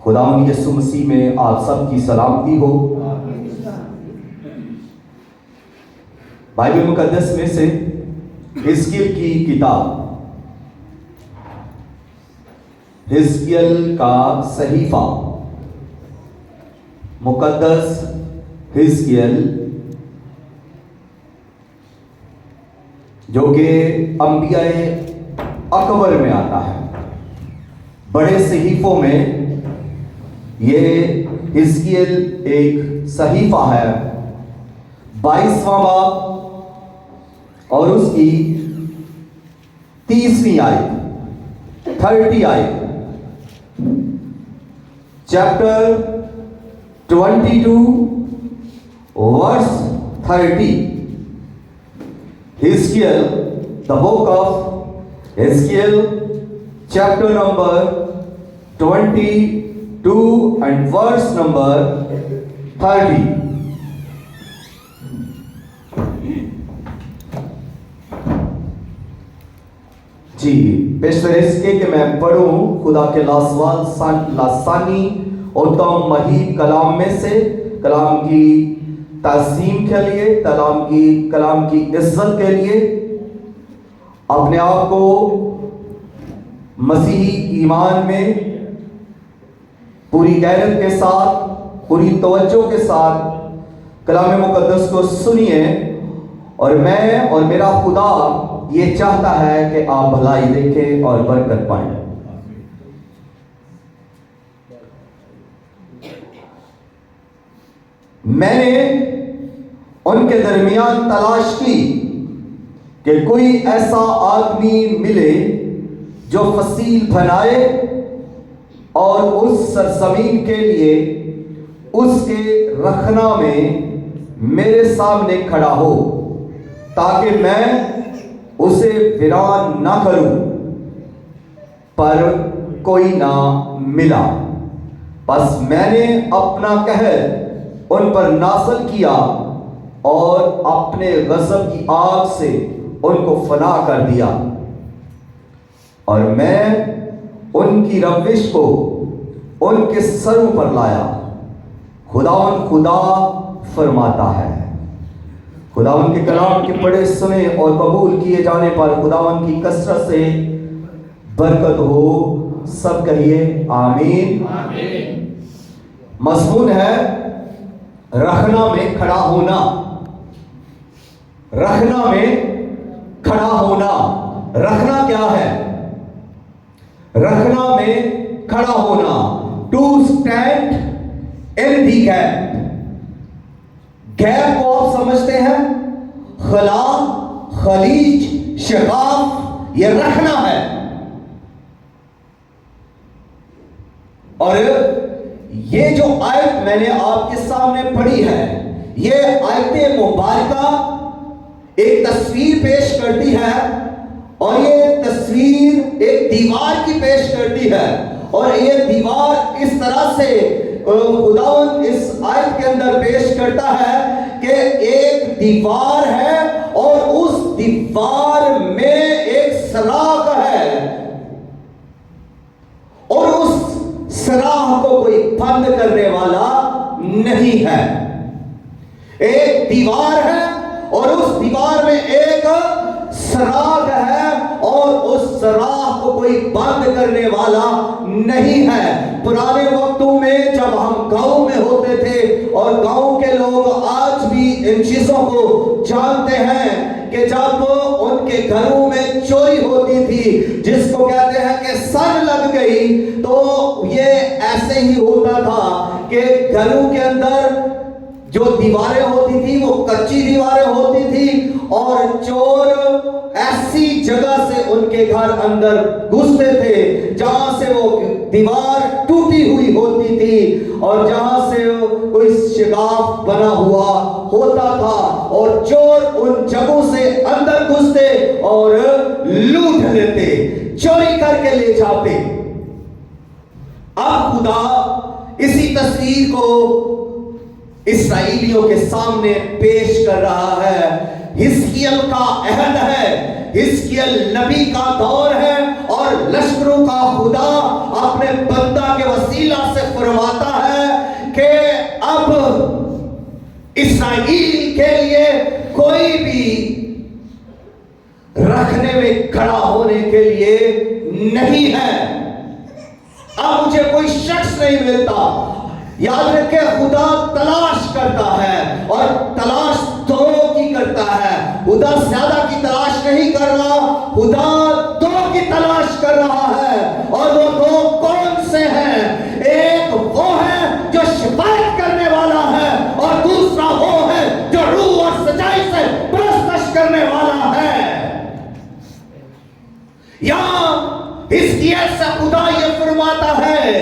خداوند یسوع مسیح میں آپ سب کی سلامتی ہو۔ بائبل مقدس میں سے حزقیل کی کتاب، حزقیل کا صحیفہ، مقدس حزقیل، جو کہ انبیاء اکبر میں آتا ہے۔ بڑے صحیفوں میں یہ حزقیل ایک صحیفہ ہے، 22واں باب اور اس کی 30ویں آیت، 30 آیت، چیپٹر 22 ورس 30۔ حزقیل، the book of Ezekiel, chapter number 22 and verse number 30۔ جی پیشتر اس کے کہ میں پڑھوں خدا کے لاسانی اور تم مہیب کلام میں سے، کلام کی تعظیم کے لیے، کلام کی عزت کے لیے اپنے آپ کو مسیحی ایمان میں پوری غیرت کے ساتھ، پوری توجہ کے ساتھ کلام مقدس کو سنیے، اور میں اور میرا خدا یہ چاہتا ہے کہ آپ بھلائی دیکھیں اور برکت پائیں۔ میں نے ان کے درمیان تلاش کی کہ کوئی ایسا آدمی ملے جو فصیل بنائے اور اس سرزمین کے لیے اس کے رکھنا میں میرے سامنے کھڑا ہو، تاکہ میں اسے ویران نہ کروں، پر کوئی نہ ملا۔ پس میں نے اپنا قہر ان پر نازل کیا اور اپنے غضب کی آگ سے ان کو فنا کر دیا، اور میں ان کی روش کو ان کے سروں پر لایا۔ خداوند خدا فرماتا ہے۔ خداوند کے کلام کے پڑھے سنے اور قبول کیے جانے پر خداوند کی کثرت سے برکت ہو۔ سب کہیے آمین۔ مضمون ہے رکھنا میں کھڑا ہونا، رکھنا میں کھڑا ہونا۔ رکھنا کیا ہے؟ رکھنا میں کھڑا ہونا، to stand in the gap. Gap کو آپ سمجھتے ہیں، خلا، خلیج، شقاق، یہ رکھنا ہے۔ اور یہ جو آیت میں نے آپ کے سامنے پڑھی ہے، یہ آیت مبارکہ ایک تصویر پیش کرتی ہے، اور یہ تصویر ایک دیوار کی پیش کرتی ہے، اور یہ دیوار اس طرح سے خداوند اس آیت کے اندر پیش کرتا ہے کہ ایک دیوار ہے اور اس دیوار میں ایک سراغ ہے، اور اس سراغ کو کوئی بند کرنے والا نہیں ہے۔ ایک دیوار ہے اور اس دیوار میں ایک سراغ ہے، اور اس سراغ کو کوئی بند کرنے والا نہیں ہے۔ پرانے وقتوں میں جب ہم گاؤں میں ہوتے تھے، اور گاؤں کے لوگ آج بھی ان چیزوں کو جانتے ہیں کہ جب ان کے گھروں میں چوری ہوتی تھی، جس کو کہتے ہیں کہ سن لگ گئی، تو یہ ایسے ہی ہوتا تھا کہ گھروں کے اندر جو دیواریں ہوتی تھی وہ کچی دیواریں ہوتی تھی، اور چور ایسی جگہ سے ان کے گھر اندر گھستے تھے جہاں سے وہ دیوار ٹوٹی ہوئی ہوتی تھی، اور جہاں سے کوئی شگاف بنا ہوا ہوتا تھا، اور چور ان جگہوں سے اندر گھستے اور لوٹ لیتے، چوری کر کے لے جاتے۔ اب خدا اسی تصویر کو اسرائیلیوں کے سامنے پیش کر رہا ہے۔ حزقیل کا عہد ہے، حزقیل نبی کا دور ہے، اور لشکروں کا خدا اپنے بندہ کے وسیلہ سے फरमाता है कि अब इसराइल के लिए कोई भी रखने में खड़ा होने के लिए नहीं है। अब मुझे कोई शख्स नहीं मिलता। याद रखे, खुदा तलाश करता है और तलाश दो की करता है। खुदा ज्यादा की तलाश नहीं कर रहा, खुदा दो की तलाश कर रहा है। और वो दो कौन से हैं? एक वो है जो शिफायत करने वाला है और दूसरा वो है जो रूह और सच्चाई से परस्तश करने वाला है। यहां इसकी ऐसा खुदा ये फरमाता है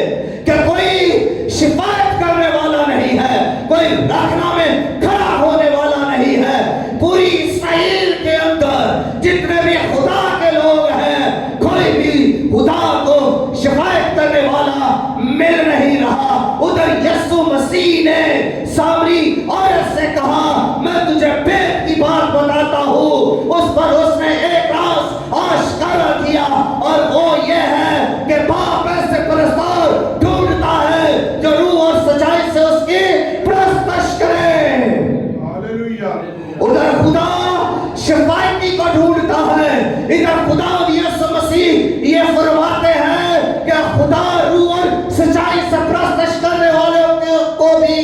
कि कोई शिफायत करने वाला नहीं है, कोई रखना में खड़ा होने वाला नहीं है। पूरी इस्राएल के अंदर जितने भी खुदा के लोग हैं, कोई भी खुदा को शिफायत करने वाला मिल नहीं रहा। उधर यीशु मसीह ने सामरी औरत से कहा, मैं तुझे भेद की बात बताता हूं। उस पर उसने एक राज आश्कारा किया और वो ये है कि बाप ऐसे परस्तार ढूंढता है जो रूह और सच्चाई से उसकी परस्तश करे। हालेलुया। उधर खुदा शिफायती को ढूंढता है, इधर खुदा यीशु मसीह ये फरमाते हैं कि खुदा रूह और सच्चाई से परस्तश करने वाले को भी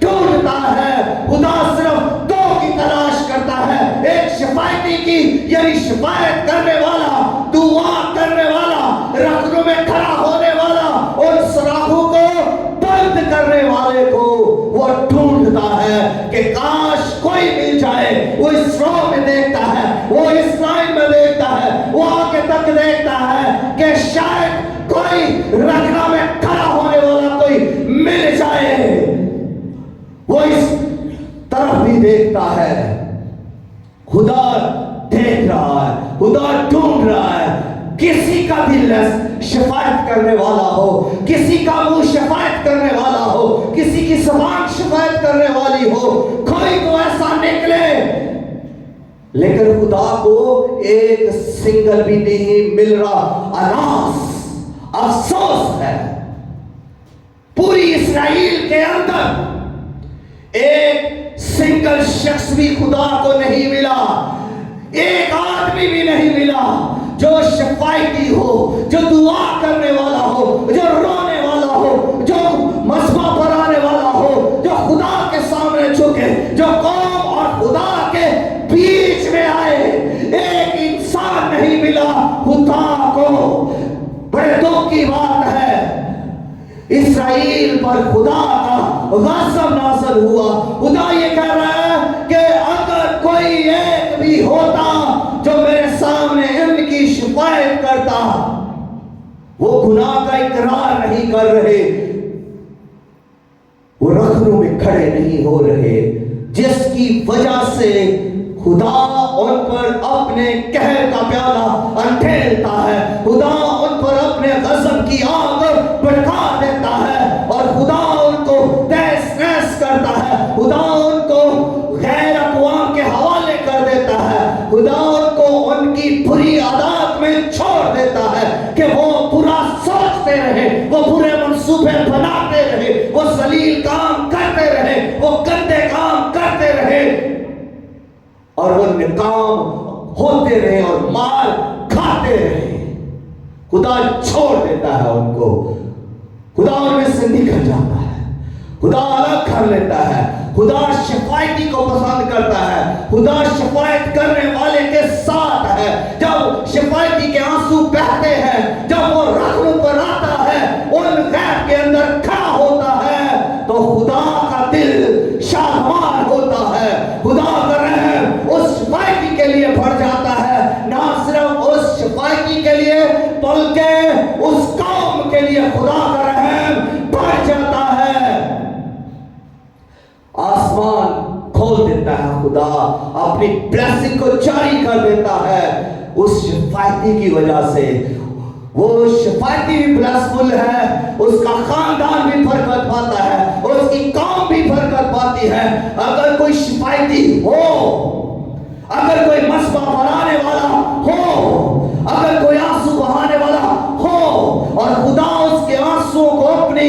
ढूंढता है। खुदा सिर्फ दो की तलाश करता है, एक शिफायती की यानी शिफायत करने वाला, दुआ करने वाला, रखनों में खड़ा होने वाला, और सराहों को बंद करने वाले को वो ढूंढता है कि काश कोई मिल जाए। वो इस रो में देखता है, वो इस लाइन में देखता है, वो आगे तक देखता है कि शायद कोई रखना में खड़ा होने वाला कोई मिल जाए। वो इस तरफ भी देखता है। खुदा देख रहा है, खुदा ढूंढ रहा है। किसी का दिल शिफायत करने वाला हो, किसी का मुंह शिफायत करने वाला हो, किसी की जुबान शिफायत करने वाली हो, कोई तो ऐसा निकले। लेकिन खुदा को एक सिंगल भी नहीं मिल रहा। अफसोस है, पूरी इस्राएल के अंदर एक सिंगल शख्स भी खुदा को नहीं मिला, एक आदमी भी नहीं मिला जो शिफायती हो, जो दुआ करने वाला हो, जो रोने वाला हो, जो मस्बा पर आने वाला हो, जो खुदा के सामने झुके, जो कौम और खुदा के बीच में आए। एक इंसान नहीं मिला खुदा को। बड़े दुख की बात है, इस्राएल पर खुदा का गज़ब नाज़िल हुआ। खुदा ये कह रहा है कि अगर कोई एक भी होता जो मेरे सामने इनकी शिफायत करता, वो गुनाह का इकरार नहीं कर रहे, वो रखनों में खड़े नहीं हो रहे, जिसकी वजह से खुदा उन पर अपने कहर का प्याला अंधेरता है। खुदा उन पर अपने गज़ब की आग भड़का देता है और खुदा उनको तहस नहस करता है। खुदा उनको गैर अक़वाम के हवाले कर देता है। खुदा उनको उनकी बुरी आदत में छोड़ देता है कि वो बुरा सोचते रहे, वो बुरे मंसूबे बनाते रहे, वो जलील काम करते रहे, वो गंदे काम करते रहे और वो निकाम होते रहे और मार खाते रहे। खुदा छोड़ देता है उनको, खुदा उनमें से निकल जाता है, खुदा अलग कर लेता है। खुदा शिफायती को पसंद करता है, खुदा शिफायत करने वाले के साथ है। जब शिफायती के आंसू बहते हैं, जब वो रखनों पर आता है, उन गैर के अंदर खड़ा होता है, तो खुदा का दिल शादमान होता है। खुदा का रहम उस शिफायती के लिए भर जाता है। ना सिर्फ उस शिफायती के लिए बल्कि उस कौम के लिए खुदा का रहम भर जाता है। आसमान खोल देता है, खुदा अपनी ब्लेसिंग को जारी कर देता है उस शिफायती की वजह से। वो शिफायती भी ब्लेसफुल है, उसका खानदान भी बरकत पाता है, उसकी कौम भी बरकत पाती है। अगर कोई शिफायती हो, अगर कोई मस्बा बनाने वाला हो, अगर कोई आंसू बहाने वाला हो और खुदा उसके आंसुओं को अपनी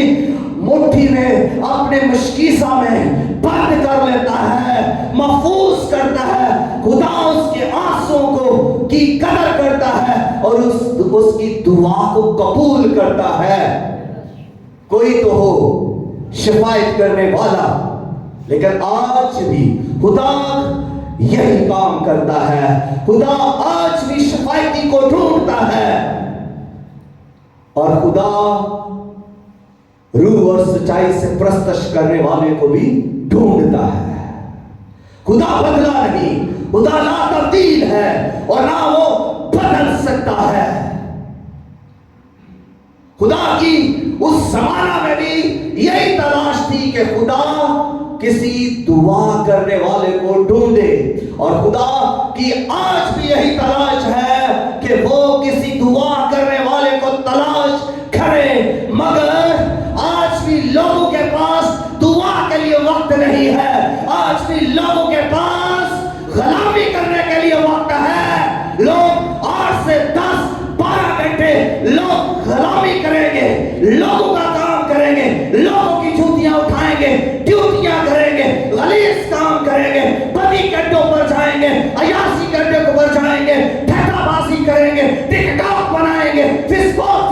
मुट्ठी में, अपने मशकीसा में बंद कर लेता है, महफूज करता है, खुदा उसके आंसुओं को की कदर करता है और उसकी दुआ को कबूल करता है। कोई तो हो शिफायत करने वाला, लेकिन आज भी खुदा यही काम करता है। खुदा आज भी शिफायती को ढूंढता है और खुदा रूह और सच्चाई से प्रस्तश करने वाले को भी ढूंढता है। खुदा बदला नहीं, खुदा ला तब्दील है और ना वो बदल सकता है। खुदा की उस जमाना में भी यही तलाश थी कि खुदा किसी दुआ करने वाले को ढूंढे, और खुदा की आज भी यही तलाश है कि वो किसी दुआ करने वाले को तलाश करे। मगर आज भी लोगों के पास दुआ के लिए वक्त नहीं है, आज भी लोगों के पास गुलामी करने के लिए वक्त है। लोग 8 से 10-12 घंटे लोग गुलामी करेंगे, लोगों का काम करेंगे, लोगों की जूतियां उठाएंगे, ड्यूटियां करेंगे, गलीज काम करेंगे, बदी गड्ढों पर जाएंगे, अयासी गड्ढे को पर जाएंगे, ठट्ठाबाजी करेंगे, टिकटॉक बनाएंगे, फेसबुक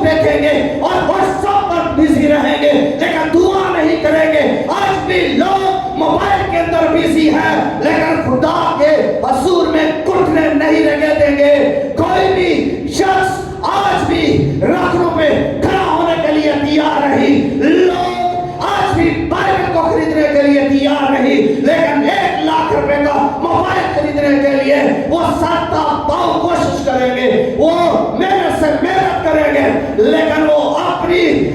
देखेंगे और व्हाट्सएप पर बिजी रहेंगे, लेकिन दुआ नहीं करेंगे। आज भी लोग मोबाइल के अंदर बिजी है, लेकिन खुदा के हजूर में घुटने नहीं लगे देंगे। कोई भी शख्स आज भी रखों पे खड़ा होने के लिए तैयार नहीं, लोग आज भी बाइबल को खरीदने के लिए तैयार नहीं, लेकिन 1 लाख रुपए का मोबाइल खरीदने के लिए वो साता पाँव कोशिश करेंगे, वो मेहनत से मेहनत करेंगे, लेकिन वो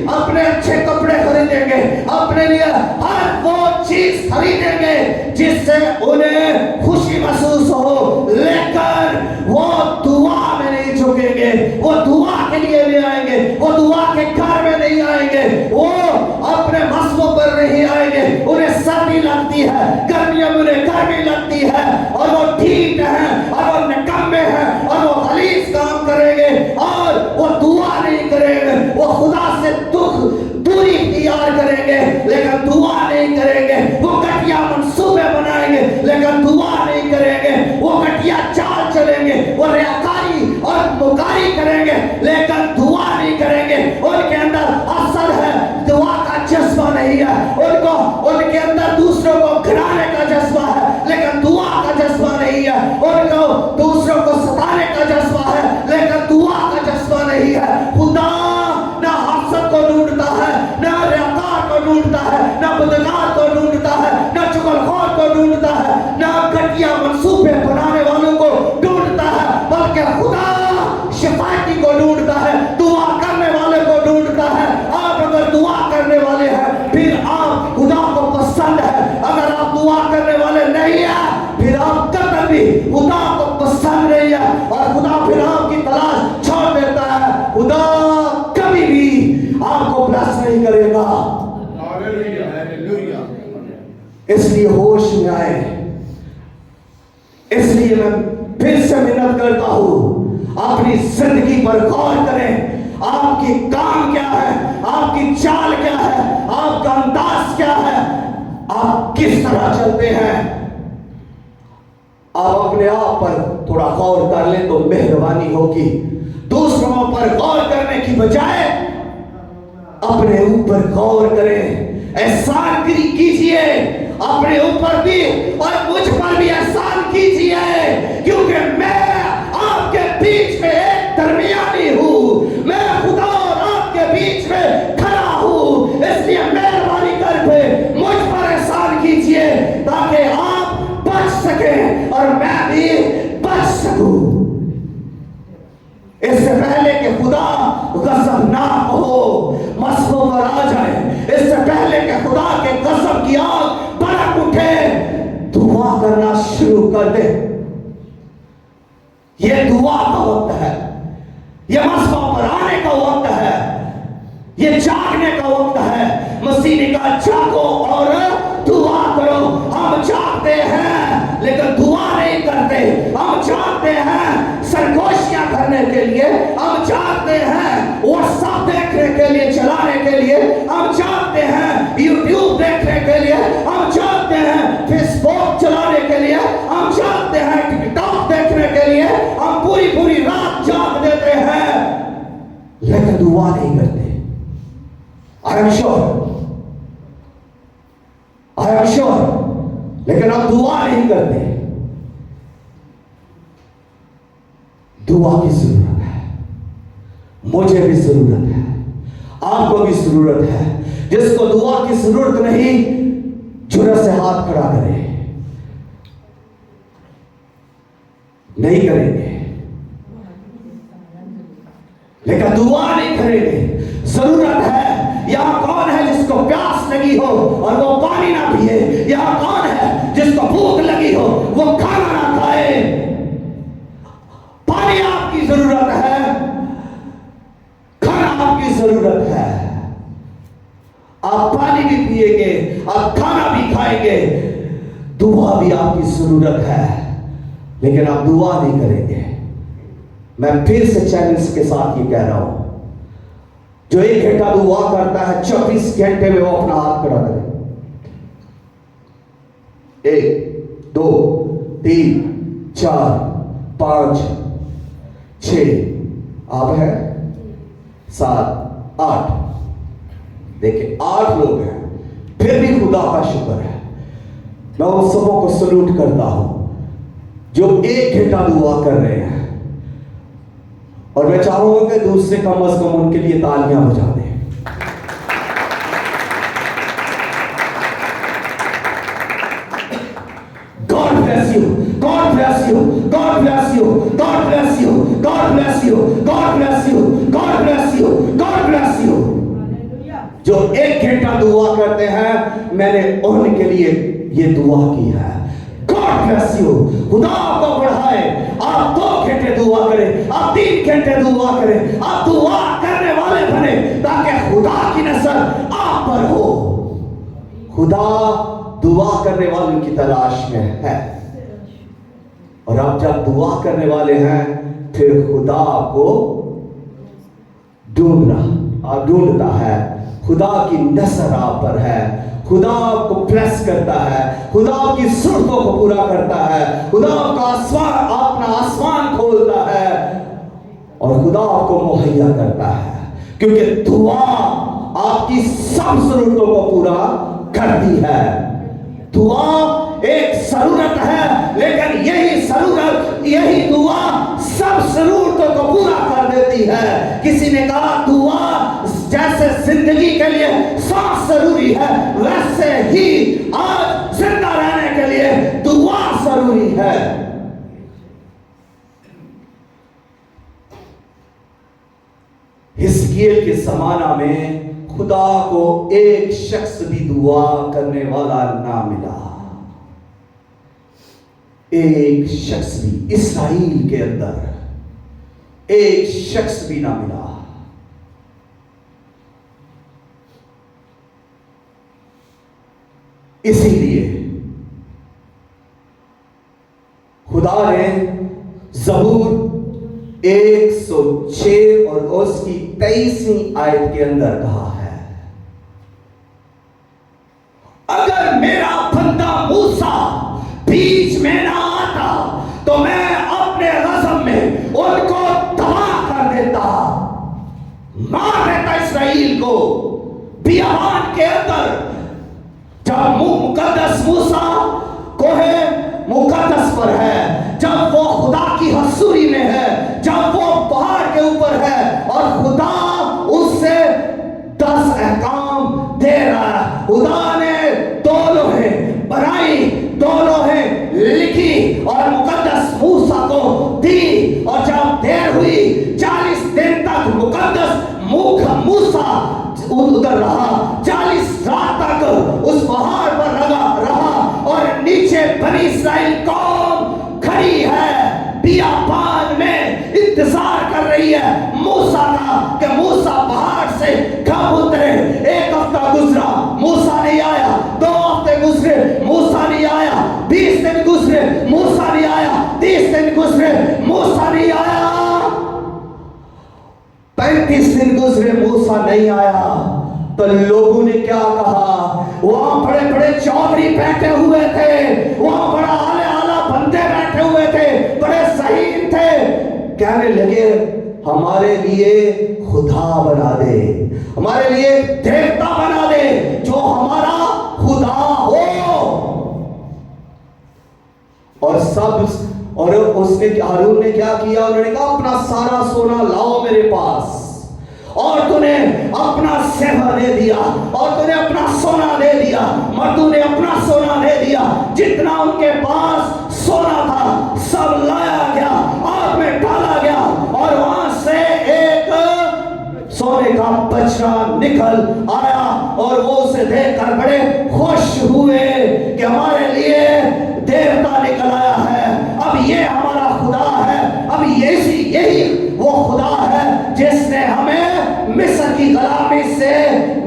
अपने अच्छे कपड़े खरीदेंगे, अपने लिए हर वो चीज खरीदेंगे जिससे उन्हें खुशी महसूस हो, लेकिन वो दुआ में नहीं झुकेंगे, वो दुआ के लिए नहीं आएंगे, वो दुआ के घर में नहीं आएंगे, वो अपने मसलों पर नहीं आएंगे। उन्हें सर्दी लगती है, गर्मियों में उन्हें गर्मी लगती है और वो ढीठ है और वो निकम्मे हैं और वो गलीज काम करेंगे और वो दुआ नहीं करेंगे, वो खुदा से दूरी इख्तियार करेंगे लेकिन दुआ नहीं करेंगे, वो घटिया मंसूबे बनाएंगे लेकिन दुआ नहीं करेंगे, वो घटिया चाल चलेंगे, वो रियाकारी और मुकारी करेंगे लेकिन दुआ नहीं करेंगे। उनके अंदर असर है, दुआ का जज्बा नहीं है, उनके अंदर दूसरों को घिराने का जज्बा है लेकिन दुआ का जज्बा नहीं है, उनको दूसरों को सताने का जज्बा है लेकिन दुआ का जज्बा नहीं है। खुदा ना हसद को ढूंढता है, ना रियाकार को ढूंढता है, ना बदकार को ढूंढता है, ना चुगलखोर को ढूंढता है, ना घटिया मंसूबे बनाने वालों को ढूंढता है, बल्कि खुदा शिफायती को ढूंढता है, दुआ करने वाले को ढूंढता है। आप अगर दुआ करने वाले हैं फिर आप खुदा को पसंद है, अगर आप दुआ करने वाले नहीं है फिर आप कभी भी खुदा को पसंद नहीं है और खुदा फिर आपकी तलाश छोड़ देता है। खुदा कभी भी आपको ब्लेस नहीं करेगा। इसलिए होश में आए, इसलिए मैं फिर से मिन्नत करता हूं, अपनी जिंदगी पर गौर करें। आपकी काम क्या है, आपकी चाल क्या है, आपका अंदाज क्या है, आप किस तरह चलते हैं। आप अपने आप पर थोड़ा गौर कर लें तो मेहरबानी होगी। दूसरों पर गौर करने की बजाय अपने ऊपर गौर करें, एहसान कीजिए अपने ऊपर भी और मुझ पर भी एहसान कीजिए, क्योंकि मैं आपके बीच में एक दरमियानी हूं, मैं खुदा और आपके बीच में खड़ा हूं। इसलिए मेहरबानी करके मुझ पर एहसान कीजिए ताकि आप बच सकें और मैं भी बच सकूं। इससे पहले कि खुदा गज़बनाक हो, मसलों पर आ जाए, इससे पहले कि खुदा के गज़ब की आग भड़क उठे, दुआ करना शुरू कर दे। ये दुआ का वक्त है, ये मसलों पर आने का वक्त है, ये जागने का वक्त है। मसीह ने कहा जागो और दुआ करो। हम जागते हैं लेकिन दुआ नहीं करते, हम जागते हैं सरगोशियां करने के लिए, हम जागते हैं व्हाट्सएप देखने के लिए, चलाने के लिए हम चाहते हैं, फेसबुक चलाने के लिए हम चाहते हैं, टिकटॉक देखने के लिए हम पूरी पूरी रात जाग देते हैं, लेकिन दुआ नहीं करते। आई एम श्योर, लेकिन आप दुआ नहीं करते। दुआ की जरूरत है, मुझे भी जरूरत है, आपको भी जरूरत है। जिसको दुआ की जरूरत नहीं, जुर्रत से हाथ खड़ा करे। नहीं करेंगे, लेकिन दुआ नहीं करेंगे। जरूरत है। यहां कौन है जिसको प्यास लगी हो और वो पानी ना पिए? यहां कौन है जिसको भूख लगी हो वो खाना ना खाए? पानी आपकी जरूरत है, खाना आपकी जरूरत है। आप पानी भी पिएंगे, आप खाना भी खाएंगे, दुआ भी आपकी जरूरत है, लेकिन आप दुआ नहीं करेंगे। मैं फिर से चैलेंज के साथ ये कह रहा हूं, जो 1 घंटा दुआ करता है 24 घंटे में वो अपना हाथ खड़ा करे। 1 2 3 4 5 6 आप है 7 8, देखिए 8 लोग हैं, फिर भी खुदा का शुक्र है। मैं उन सबों को सलूट करता हूं जो 1 घंटा दुआ कर रहे हैं, और मैं चाहूंगा कि दूसरे कम अज कम उनके लिए तालियां बजा दें। God bless you, God bless you, God bless you, God bless you, God bless you, God bless you, God bless you, God bless you। जो 1 घंटा दुआ करते हैं, मैंने उनके लिए ये दुआ की है। God bless you। खुदा आपको बढ़ाए। आप 2 घंटे दुआ करें, आप 3 घंटे दुआ करें, आप दुआ करने वाले बने ताकि खुदा की नजर आप पर हो। खुदा दुआ करने वालों की तलाश में है, और आप जब दुआ करने वाले हैं फिर खुदा आपको ढूंढता है। खुदा की नजर आप पर है, खुदा आपको प्रेस करता है, खुदा आपकी जरूरतों को पूरा करता है, खुदा आपका अपना आसमान खोलता है, और खुदा आपको मुहैया करता है, क्योंकि दुआ आपकी सब जरूरतों को पूरा करती है। दुआ एक जरूरत है, लेकिन यही दुआ सब जरूरतों को पूरा कर देती है। किसी ने कहा दुआ जैसे जिंदगी के लिए सांस जरूरी है, वैसे ही आज जिंदा रहने के लिए दुआ जरूरी है। हिजकिय्याह के जमाना में खुदा को एक शख्स भी दुआ करने वाला ना मिला। एक शख्स भी, इस्राएल के अंदर एक शख्स भी ना मिला। इसीलिए खुदा ने ज़बूर 106 और उसकी 23वीं आयत के अंदर कहा है, अगर मेरा बंदा मूसा बीच में ना आता तो मैं अपने गज़ब में उनको तबाह कर देता, मार देता इस्राएल को। बियाबान के अंदर जब मुकद्दस मूसा कोहे मुकद्दस पर है, जब वो खुदा की हसूरी में है, जब वो पहाड़ के ऊपर है और खुदा उससे 10 अहकाम दे रहा है। खुदा ने 2 लोहें बनाई, 2 लोहें लिखी और मुकद्दस मूसा को दी, और जब देर हुई 40 दिन तक मुकद्दस मूसा उधर रहा, 40 रात तक उस पहाड़ पर रहा, और नीचे बनी इस्राएल कौम खड़ी है, बियाबान में इंतजार कर रही है मूसा का कि मूसा पहाड़ से कब उतरे। 1 हफ्ता गुजरा, मूसा नहीं आया, 2 हफ्ते गुजरे, मूसा नहीं आया, 20 दिन गुजरे, मूसा नहीं आया, 30 दिन गुजरे, मूसा नहीं आया, 35 दिन गुजरे, मूसा नहीं आया, تو لوگوں نے کیا کہا؟ وہاں بڑے بڑے چودھری بیٹھے ہوئے تھے، وہاں بڑا اعلیٰ بندے بیٹھے ہوئے تھے، بڑے ذہین تھے، کہنے لگے ہمارے لیے خدا بنا دے، ہمارے لیے دیوتا بنا دے جو ہمارا خدا ہو۔ اور اس نے ہارون نے کیا کیا؟ انہوں نے کہا اپنا سارا سونا لاؤ میرے پاس، اور تو نے اپنا سیوا دے دیا، اور تو نے اپنا سونا دے دیا، مردوں نے اپنا سونا دے دیا، جتنا ان کے پاس سونا تھا سب لایا گیا، آگ میں ڈالا گیا، اور وہاں سے ایک سونے کا بچڑا نکل آیا، اور وہ اسے دیکھ کر بڑے خوش ہوئے کہ ہمارے لیے دیوتا نکل آیا ہے، اب یہ ہمارا خدا ہے، اب یہی وہ خدا ہے جس نے ہمیں مصر کی غلامی سے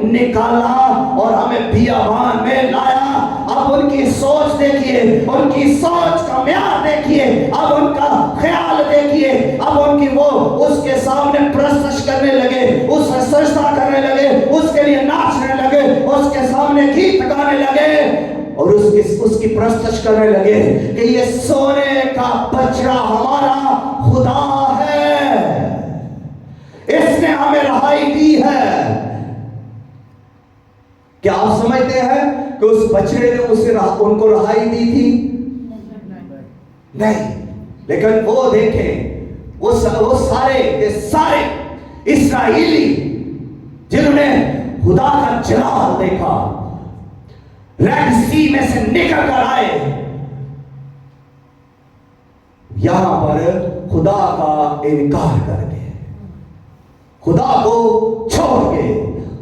نکالا اور ہمیں بیابان میں لایا۔ اب ان کی سوچ دیکھیے، ان کی سوچ کا معیار دیکھیے، اب ان کا خیال دیکھیے، اب ان کی وہ اس کے سامنے پرستش کرنے لگے، اس سے سجدہ کرنے لگے، اس کے لیے ناچنے لگے، اس کے سامنے گیت گانے لگے، اور اس کی پرستش کرنے لگے کہ یہ سونے کا بچڑا ہمارا خدا ہے، اس نے ہمیں رہائی دی ہے۔ کیا آپ سمجھتے ہیں کہ اس بچڑے نے ان کو رہائی دی تھی؟ نہیں، لیکن وہ دیکھیں وہ سارے اسرائیلی جنہوں نے خدا کا جلال دیکھا، ریڈ سی میں سے نکل کر آئے، یہاں پر خدا کا انکار کر کے، خدا کو چھوڑ کے،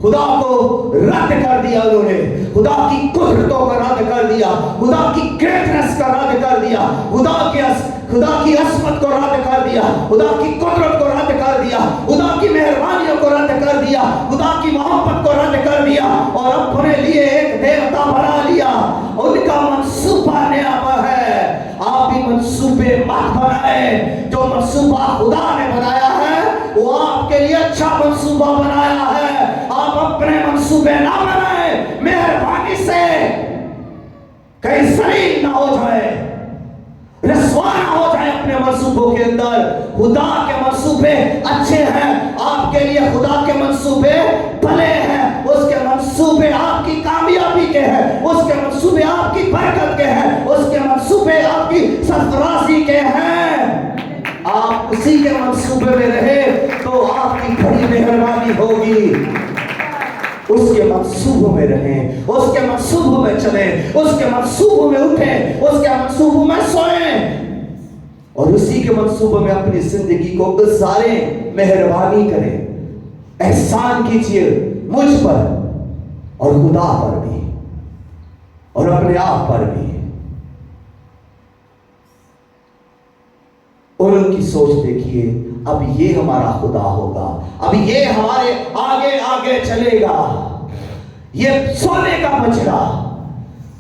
خدا کو رد کر دیا، انہوں نے خدا کی قدرتوں کا رد کر دیا، خدا کی گریٹنس کا رد کر دیا، خدا کی عظمت کو رد کر دیا، خدا کی قدرت کو رد کر دیا، خدا کی مہربانیوں کو رد کر دیا، خدا کی محبت کو رد کر دیا، اور اپنے لیے ایک دیوتا بنا لیا۔ ان کا منصوبہ نیا ہے، آپ بھی منصوبے مت بنائیں، جو منصوبہ خدا نے بنایا ہے وہ آپ کے لیے اچھا منصوبہ بنایا ہے، آپ اپنے منصوبے نہ بنائیں، مہربانی سے کہیں ذلیل نہ ہو جائے، رسوا نہ ہو جائے اپنے منصوبوں کے اندر۔ خدا کے منصوبے اچھے ہیں، آپ کے لیے خدا کے منصوبے بھلے ہیں، اس کے منصوبے آپ کی کامیابی کے ہیں، اس کے منصوبے آپ کی برکت کے ہیں، اس کے منصوبے آپ کی سرفرازی کے ہیں۔ آپ اسی کے منصوبے میں رہے تو آپ کی بڑی مہربانی ہوگی۔ اس کے منصوبوں میں رہیں، اس کے منصوبوں میں چلیں، اس کے منصوبوں میں اٹھیں، اس کے منصوبوں میں سوئیں، اور اسی کے منصوبوں میں اپنی زندگی کو گزاریں، مہربانی کریں، احسان کیجیے مجھ پر اور خدا پر بھی اور اپنے آپ پر بھی۔ اور ان کی سوچ دیکھیے، اب یہ ہمارا خدا ہوگا، اب یہ ہمارے آگے آگے چلے گا، یہ سونے کا بچڑا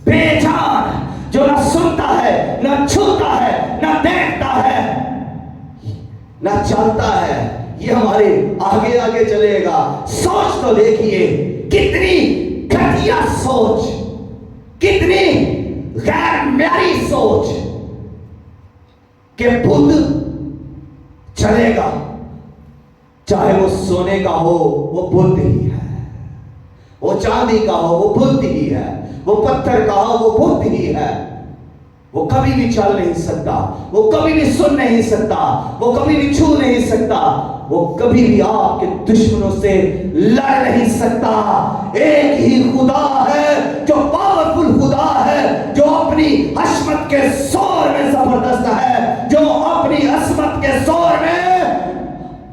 بے جان جو نہ سنتا ہے، نہ چھوتا ہے، نہ دیکھتا ہے، نہ چلتا ہے، یہ ہمارے آگے آگے چلے گا۔ سوچ تو دیکھیے، کتنی گھٹیا سوچ، کتنی غیر معیاری سوچ کہ بدھ چلے گا، چاہے وہ سونے کا ہو وہ بدھ ہی ہے، وہ چاندی کا ہو وہ بدھ ہی ہے، وہ پتھر کا ہو وہ بدھ ہی ہے، وہ کبھی بھی چل نہیں سکتا، وہ کبھی بھی سن نہیں سکتا، وہ کبھی بھی چھو نہیں سکتا، وہ کبھی بھی آپ کے دشمنوں سے لڑ نہیں سکتا۔ ایک ہی خدا ہے جو پاورفل خدا ہے، جو اپنی عظمت کے زور میں زبردست ہے، جو اپنی عظمت کے زور میں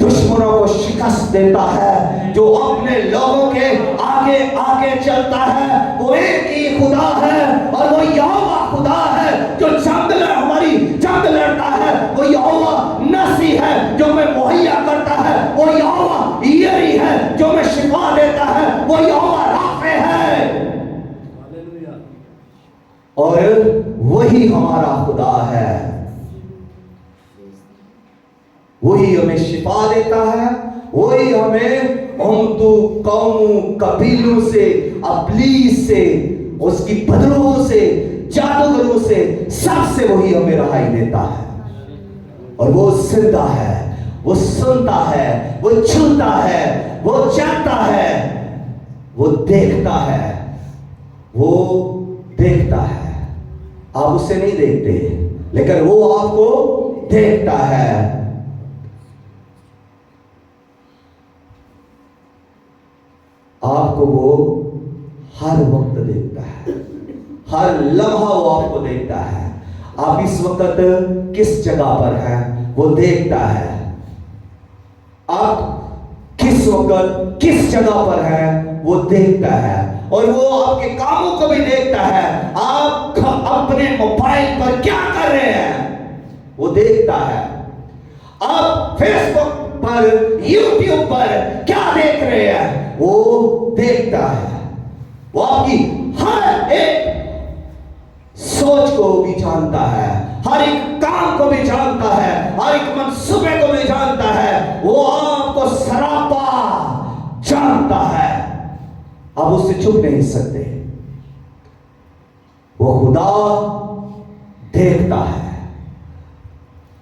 دشمنوں کو شکست دیتا ہے، جو اپنے لوگوں کے آگے آگے چلتا ہے۔ وہ ایک ہی خدا ہے، اور وہ یہوہ خدا ہے جو ہماری جنگ لڑتا ہے، وہ یہوہ نسی ہے جو میں مہیا کرتا ہے، وہ یہوہ یری ہے جو میں شفا دیتا ہے، وہ یہوہ رافع ہے، اور وہی ہمارا خدا ہے، وہی ہمیں شفا دیتا ہے، وہی ہمیں उम्दू कौमों कबीलों से, अबलीस से, उसकी बदरूहों से, जादूगरों से, सबसे वही हमें रहाई देता है। और वो जिंदा है, वो सुनता है, वो छूता है, वो जानता है, वो देखता है, वो देखता है। आप उसे नहीं देखते, लेकिन वो आपको देखता है। आपको वो हर वक्त देखता है, हर लम्हा वो आपको देखता है। आप इस वक्त किस जगह पर हैं वो देखता है। आप किस वक्त किस जगह पर हैं वो देखता है। और वो आपके कामों को भी देखता है। आप अपने मोबाइल पर क्या कर रहे हैं वो देखता है। आप फेसबुक पर, यूट्यूब पर क्या देख रहे हैं वो देखता है। वो आपकी हर एक सोच को भी जानता है, हर एक काम को भी जानता है, हर एक मंसूबे को भी जानता है। वो आपको सरापा जानता है। आप उससे छुप नहीं सकते। वो खुदा देखता है।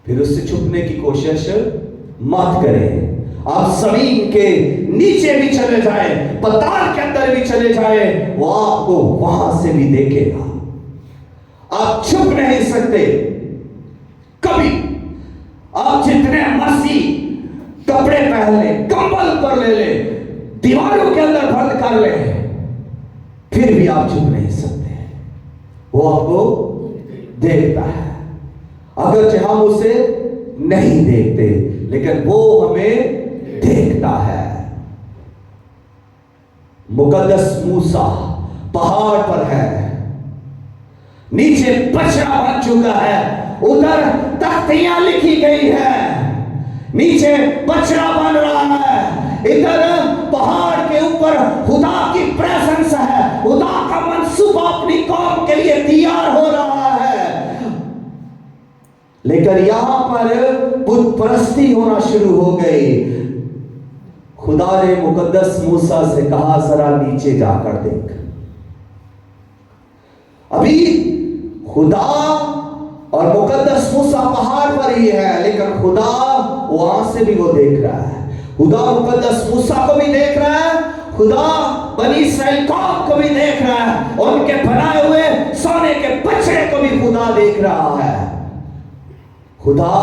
फिर उससे छुपने की कोशिश मत करें। आप जमीन के नीचे भी चले जाएं, पाताल के अंदर भी चले जाएं, वो आपको वहां से भी देखेगा। आप छुप नहीं सकते कभी। आप जितने मर्जी कपड़े पहन ले, कंबल ऊपर ले ले, दीवारों के अंदर बंद कर ले, फिर भी आप छुप नहीं सकते। वो आपको देखता है। अगर हम उसे नहीं देखते, लेकिन वो हमें देखता है। मुकद्दस मूसा पहाड़ पर है, नीचे बछड़ा बन चुका है, उधर तख्तियां लिखी गई है, नीचे बछड़ा बन रहा है, इधर पहाड़ के ऊपर खुदा की प्रेजेंस है, खुदा का मंसूबा अपनी कौम के लिए तैयार हो रहा है। लेकिन यहां पर बुत परस्ती होना शुरू हो गई। खुदा ने मुकद्दस मूसा से कहा जरा नीचे जाकर देख। अभी खुदा और मुकद्दस मूसा पहाड़ पर ही है, लेकिन खुदा वहां से भी वो देख रहा है। खुदा मुकद्दस मूसा को भी देख रहा है, खुदा बनी इस्राएल कौम को भी देख रहा है, और उनके बनाए हुए सोने के बछड़े को भी खुदा देख रहा है। खुदा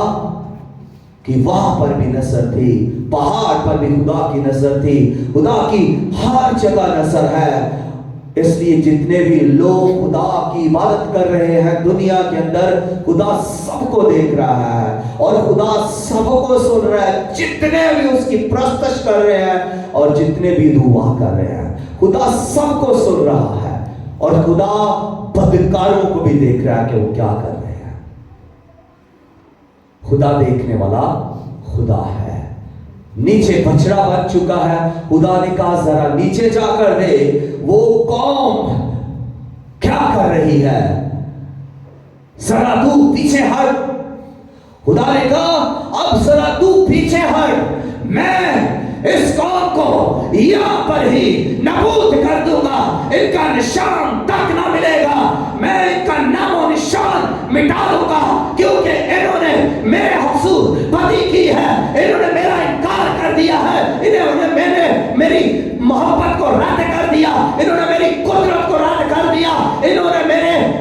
की वहां पर भी नजर थी, पहाड़ पर भी खुदा की नजर थी। खुदा की हर जगह नजर है। इसलिए जितने भी लोग खुदा की इबादत कर रहे हैं दुनिया के अंदर, खुदा सबको देख रहा है और खुदा सबको सुन रहा है। जितने भी उसकी प्रस्तश कर रहे हैं और जितने भी दुआ कर रहे हैं, खुदा सबको सुन रहा है। और खुदा बदकारों को भी देख रहा है कि वो क्या कर रहे हैं। खुदा देखने वाला खुदा है। नीचे बछड़ा बन चुका है। खुदा ने कहा जरा नीचे जाकर दे, वो कौम क्या कर रही है, जरा तू पीछे हट। खुदा ने कहा अब जरा तू पीछे हट, मैं इस कौम को यहां पर ही नबूद कर दूंगा, इनका निशान तक ना मिलेगा, मैं इनका नामो निशान मिटा दूंगा, क्योंकि इन्होंने मेरे हुजूर बदी की है, इन्होंने मेरा इनकार कर दिया है, इन्होंने मेरी मोहब्बत को रद्द कर दिया, इन्होंने मेरी कुदरत को रद्द कर दिया, इन्होंने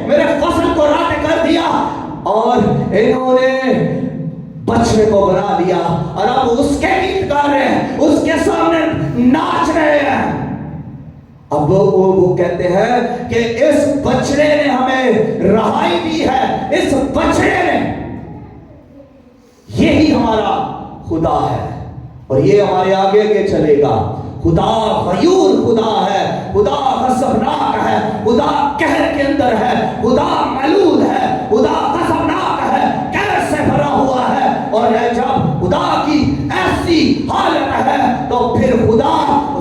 मेरे फसल को रद्द कर दिया, और इन्होंने बछड़े को बना लिया, और अब उसके गीत गा रहे हैं, उसके सामने नाच रहे हैं। अब वो कहते हैं कि इस बछड़े ने हमें रहाई दी है, इस बछड़े ने, यही हमारा खुदा है और ये हमारे आगे आगे चलेगा। खुदा गयूर खुदा है, खुदा गज़बनाक है, खुदा कहर के अंदर है, खुदा मलूल है, खुदा गज़बनाक है, कहर से भरा हुआ है। और जब खुदा की ऐसी हालत है तो फिर खुदा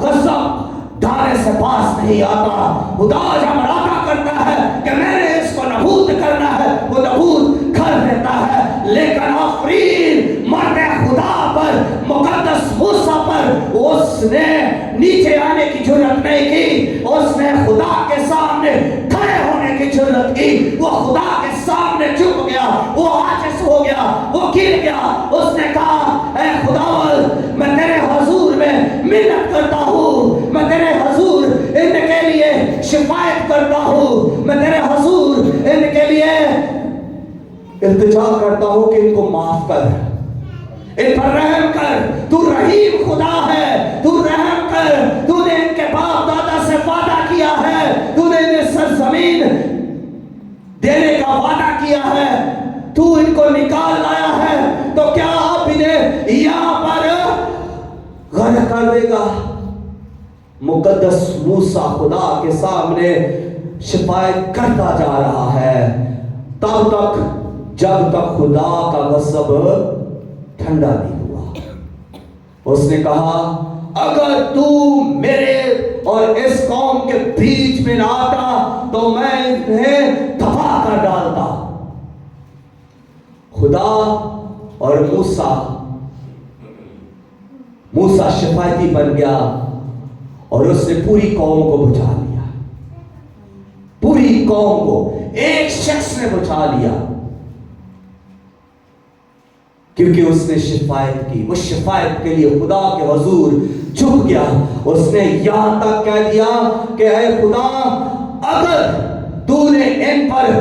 गज़ब दाने से पास नहीं आता। खुदा जब इरादा करता है कि मैंने इसको नबूद करना है, वो नबूद कर देता है। लेकिन आफरीन मर्द खुदा पर, मुकद्दस मूसा पर उसने जरूरत की, वो खुदा के सामने झुक गया, वो आजिज़ हो गया, वो गिर गया। उसने कहा ऐ खुदावंद मैं तेरे हुजूर में मिन्नत करता हूँ, मैं तेरे हुजूर इनके लिए शिफायत करता हूँ, मैं तेरे हुजूर इनके लिए इल्तिजा करता हूँ कि इनको माफ कर, इन पर रहम कर, तू रहीम खुदा है, तू रहम कर, तूने इनके बाप दादा से वादा किया है, तूने इन्हें सरजमीन देने का वादा किया है, तू इनको निकाल लाया है, तो क्या आप इन्हें यहाँ पर गर्क कर देगा? मुकद्दस मूसा खुदा के सामने शिफायत करता जा रहा है तब तक जब तक खुदा का गज़ब ठंडा नहीं हुआ। उसने कहा अगर तू मेरे और इस कौम के बीच में ना आता तो मैं इन्हें तबाह कर डालता। खुदा और मूसा शिफायती बन गया और उसने पूरी कौम को बुझा लिया, पूरी कौम को एक शख्स ने बुझा लिया, क्योंकि उसने शिफायत की। वो शिफायत के लिए खुदा के हुजूर झुक गया। उसने यहां तक कह दिया कि ऐ खुदा अगर तूने इन पर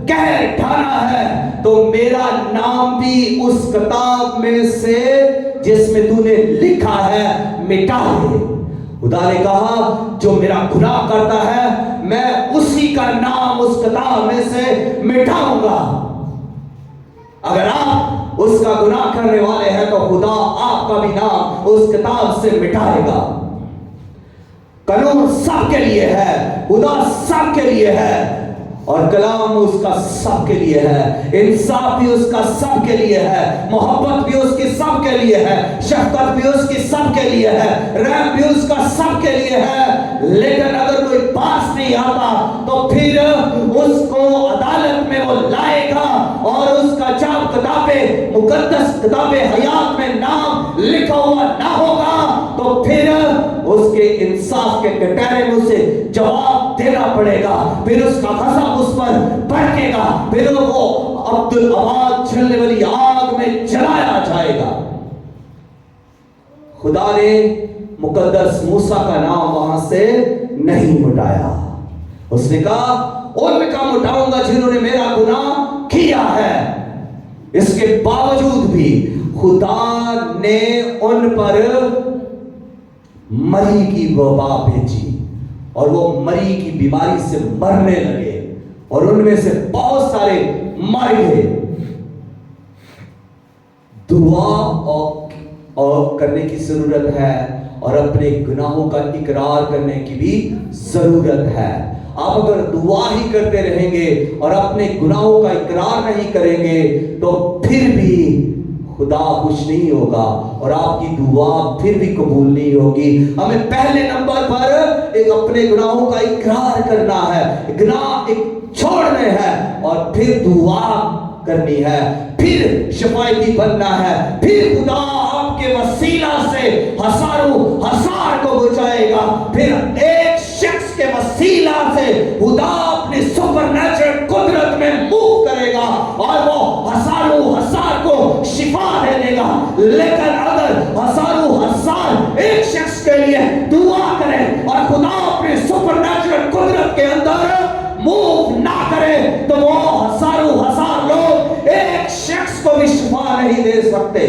कहर ढाना है तो मेरा नाम भी उस किताब में से जिसमें तूने लिखा है मिटा दे। खुदा ने कहा जो मेरा गुनाह करता है मैं उसी का नाम उस किताब में से मिटाऊंगा। अगर आप उसका गुनाह करने वाले हैं तो खुदा आपका भी नाम उस किताब से मिटाएगा। कानून सबके लिए है, खुदा सबके लिए है और कलाम उसका सबके लिए है, इंसाफ भी उसका सबके लिए है, मोहब्बत भी उसकी सबके लिए है, शफकत भी उसकी सबके लिए है, रहम भी उसका सबके लिए है। लेकिन अगर कोई पास नहीं आता तो फिर उसको अदालत में वो लाएगा और उसका जब किताबें मुकद्दस किताबे हयात में नाम लिखा हुआ ना होगा तो फिर उसके इंसाफ के कटहरे में उसे जवाब देना पड़ेगा, फिर उसका गज़ब उस पर भड़केगा, फिर वो अब्दुल अबाद जलने वाली आग में जलाया जाएगा। खुदा ने मुकद्दस मूसा का नाम वहां से नहीं मिटाया। उसने कहा उनका मिटाऊंगा जिन्होंने मेरा गुनाह किया है। इसके बावजूद भी खुदा ने उन पर मरी की वबा भेजी और वो मरी की बीमारी से मरने लगे और उनमें से बहुत सारे मर गए। दुआ और करने की जरूरत है और अपने गुनाहों का इकरार करने की भी जरूरत है। आप अगर दुआ ही करते रहेंगे और अपने गुनाहों का इकरार नहीं करेंगे तो फिर भी खुदा खुश नहीं होगा और आपकी दुआ फिर भी कबूल नहीं होगी। हमें पहले नंबर पर एक अपने गुनाहों का इकरार करना है, गुनाह एक छोड़ने हैं और फिर दुआ करनी है, फिर शफायती बनना है, फिर खुदा आपके वसीला से हजारों हजार को बचाएगा, फिर एक शख्स के वसीला से खुदा अपनी सुपरनैचुरल कुदरत में मूव करेगा और वो हजारों हजार को शिफा दे देगा। लेकिन अगर हजारों हजार एक शख्स के लिए दुआ करें और खुदा अपनी सुपरनैचुरल कुदरत के अंदर मूव ना करे तो वो हजारों हजार लोग एक शख्स को भी शिफा नहीं दे सकते।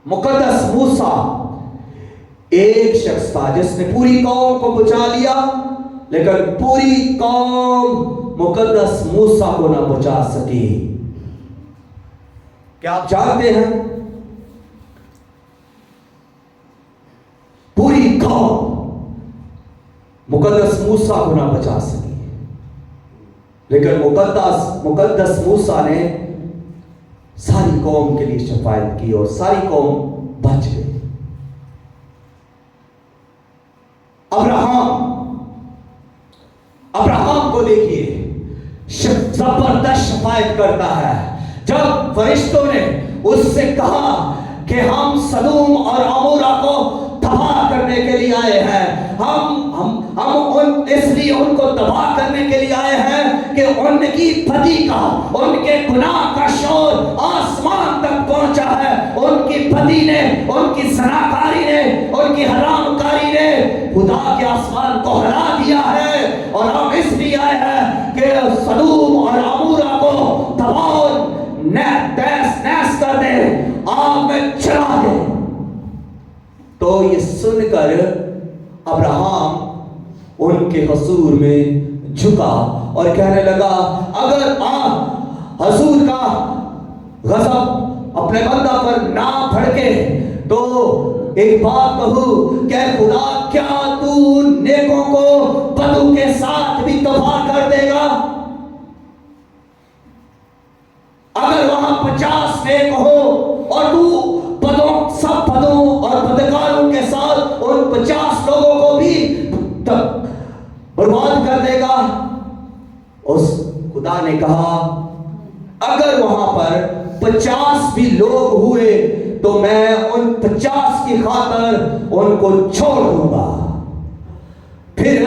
मुकद्दस मूसा एक शख्स था जिसने पूरी कौम को बचा लिया, लेकिन पूरी कौम मुकद्दस मूसा को ना बचा सकी। क्या आप जानते हैं पूरी कौम मुकद्दस मूसा को ना बचा सकी, लेकिन मुकद्दस मूसा ने सारी कौम के लिए शफायत की और सारी कौम बच गई। अब्राहम को देखिए, जबरदस्त शफायत करता है। जब फरिश्तों ने उससे कहा कि हम सदूम और अमोरा को तबाह करने के लिए आए हैं। हम इस लिए उनको तबाह करने के लिए आए हैं कि उनकी बदी का, उनके गुनाह का शोर आसमान तक पहुंचा है। उनकी बदी ने, उनकी ज़नाकारी ने, उनकी हरामकारी ने खुदा के आसमान को हिला दिया है। और हम इसलिए आए हैं कि सदूम और अमूरा को तबाह नैस कर दे, आग में चला दे। तो ये सुनकर अब्राहम उनके हुजूर में झुका और कहने लगा, अगर हुजूर का गज़ब अपने बंदा पर ना भड़के तो एक बात कहूं, क्या खुदा, क्या तू नेकों को बदों के साथ भी तबाह कर देगा? अगर वहां 50 नेक हो और तू सब बदों और बदकारों के साथ उन 50 लोगों को भी बर्बाद कर देगा। उस खुदा ने कहा, अगर वहां पर 50 भी लोग हुए तो मैं उन 50 की खातर उनको छोड़ दूंगा। फिर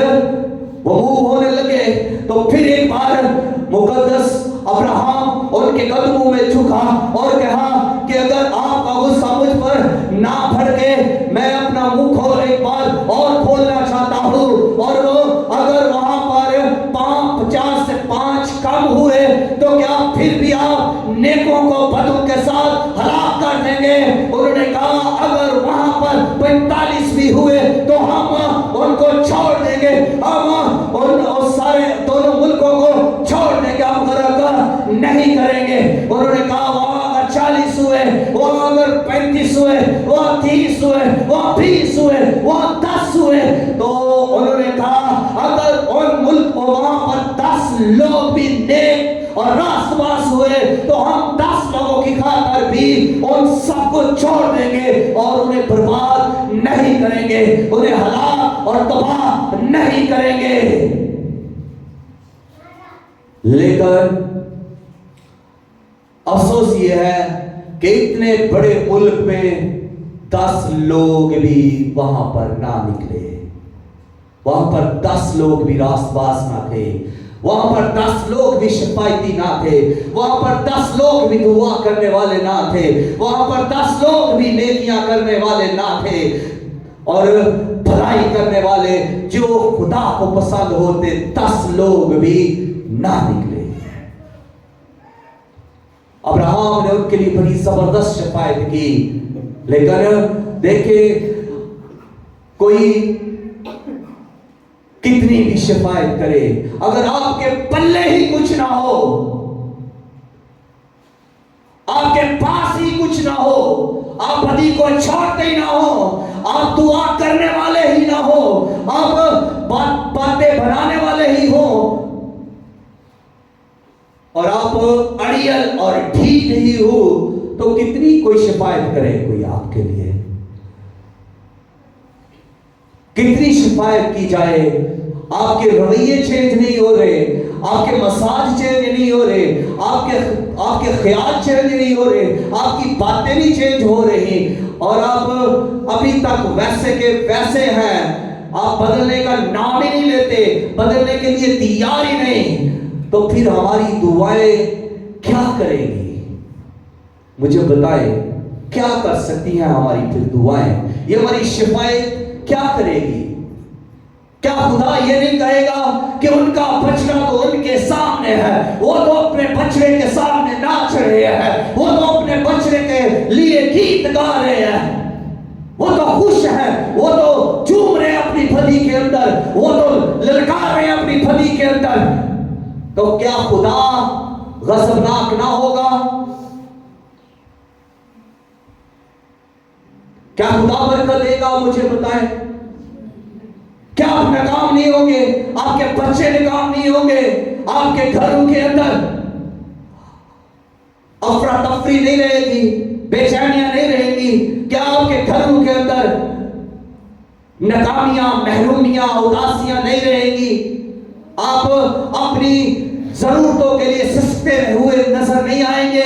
वो मुंह होने लगे तो फिर एक बार मुकद्दस अब्राहम उनके कदमों में झुका और कहा कि अगर आपका गुस्सा मुझ पर ना भड़के, मैं अपना मुंह खोल एक बार और खोलना चाहता हूं। और वो अगर वहां पर 50 से 5 कम हुए तो क्या फिर भी आप नेकों को बदों के साथ हलाक कर देंगे? उन्होंने कहा, अगर वहां पर 45 भी हुए तो हम उनको छोड़ देंगे, हम उन सारे दोनों मुल्कों को छोड़ देंगे, हम नहीं करेंगे। उन्होंने कहा, वहां अगर 40 हुए, वहां अगर 35 हुए, वहां 30 हुए, वहां 20 हुए, वहां 10 हुए, तो उन्होंने कहा, अगर उन मुल्क वहां पर 10 लोग भी नेक और रास्तबाज हुए तो हम 10 लोगों की खातिर भी उन सबको छोड़ देंगे और उन्हें बर्बाद नहीं करेंगे, उन्हें हलाक और तबाह नहीं करेंगे। लेकिन अफसोस ये है कि इतने बड़े मुल्क में 10 लोग भी वहां पर ना निकले, वहां पर 10 लोग भी रास्तबाज ना थे, वहां पर 10 लोग भी शिफायती ना थे, वहां पर 10 लोग भी दुआ करने वाले ना थे, वहां पर 10 लोग भी नेकियां करने वाले ना थे और भलाई करने वाले जो खुदा को पसंद होते 10 लोग भी ना निकले। अब्राहम ने उनके लिए बड़ी जबरदस्त शिफायत की, लेकिन देखिए कोई कितनी भी शिफायत करे, अगर आपके पल्ले ही कुछ ना हो, आपके पास ही कुछ ना हो, आप बदी को छोड़ते ही ना हो, आप दुआ करने वाले ही ना हो, आप बातें बनाने वाले ही हो और आप अड़ियल और ढीठ ही हो, तो कितनी कोई शिफायत करे कोई आपके लिए, कितनी शिफायत की जाए, आपके रवैये चेंज नहीं हो रहे, आपके मसाज चेंज नहीं हो रहे, आपके ख्याल चेंज नहीं हो रहे, आपकी बातें नहीं चेंज हो रही और आप अभी तक वैसे के वैसे हैं, आप बदलने का नाम ही नहीं लेते, बदलने के लिए तैयार ही नहीं, तो फिर हमारी दुआएं क्या करेंगी? मुझे बताएं, क्या कर सकती हैं हमारी फिर दुआएं? ये हमारी शिफायत क्या करेगी? क्या खुदा ये नहीं कहेगा कि उनका बछड़ा तो उनके सामने है, वो तो अपने बछड़े के सामने नाच रहे हैं, वो तो अपने बछड़े के लिए गीत गा रहे हैं, वो तो खुश है, वो तो झूम रहे हैं अपनी फदी के अंदर, वो तो ललकार रहे हैं अपनी फदी के अंदर, तो क्या खुदा गज़बनाक ना होगा? क्या खुदा बरकत देगा? मुझे बताएं, क्या आप नाकाम नहीं होंगे? आपके बच्चे नाकाम नहीं होंगे? आपके घरों के अंदर अफरा तफरी नहीं रहेगी, बेचैनियां नहीं रहेगी? क्या आपके घरों के अंदर नाकामियां, महरूमियां, उदासियां नहीं रहेगी? आप अपनी जरूरतों के लिए सस्ते हुए नजर नहीं आएंगे?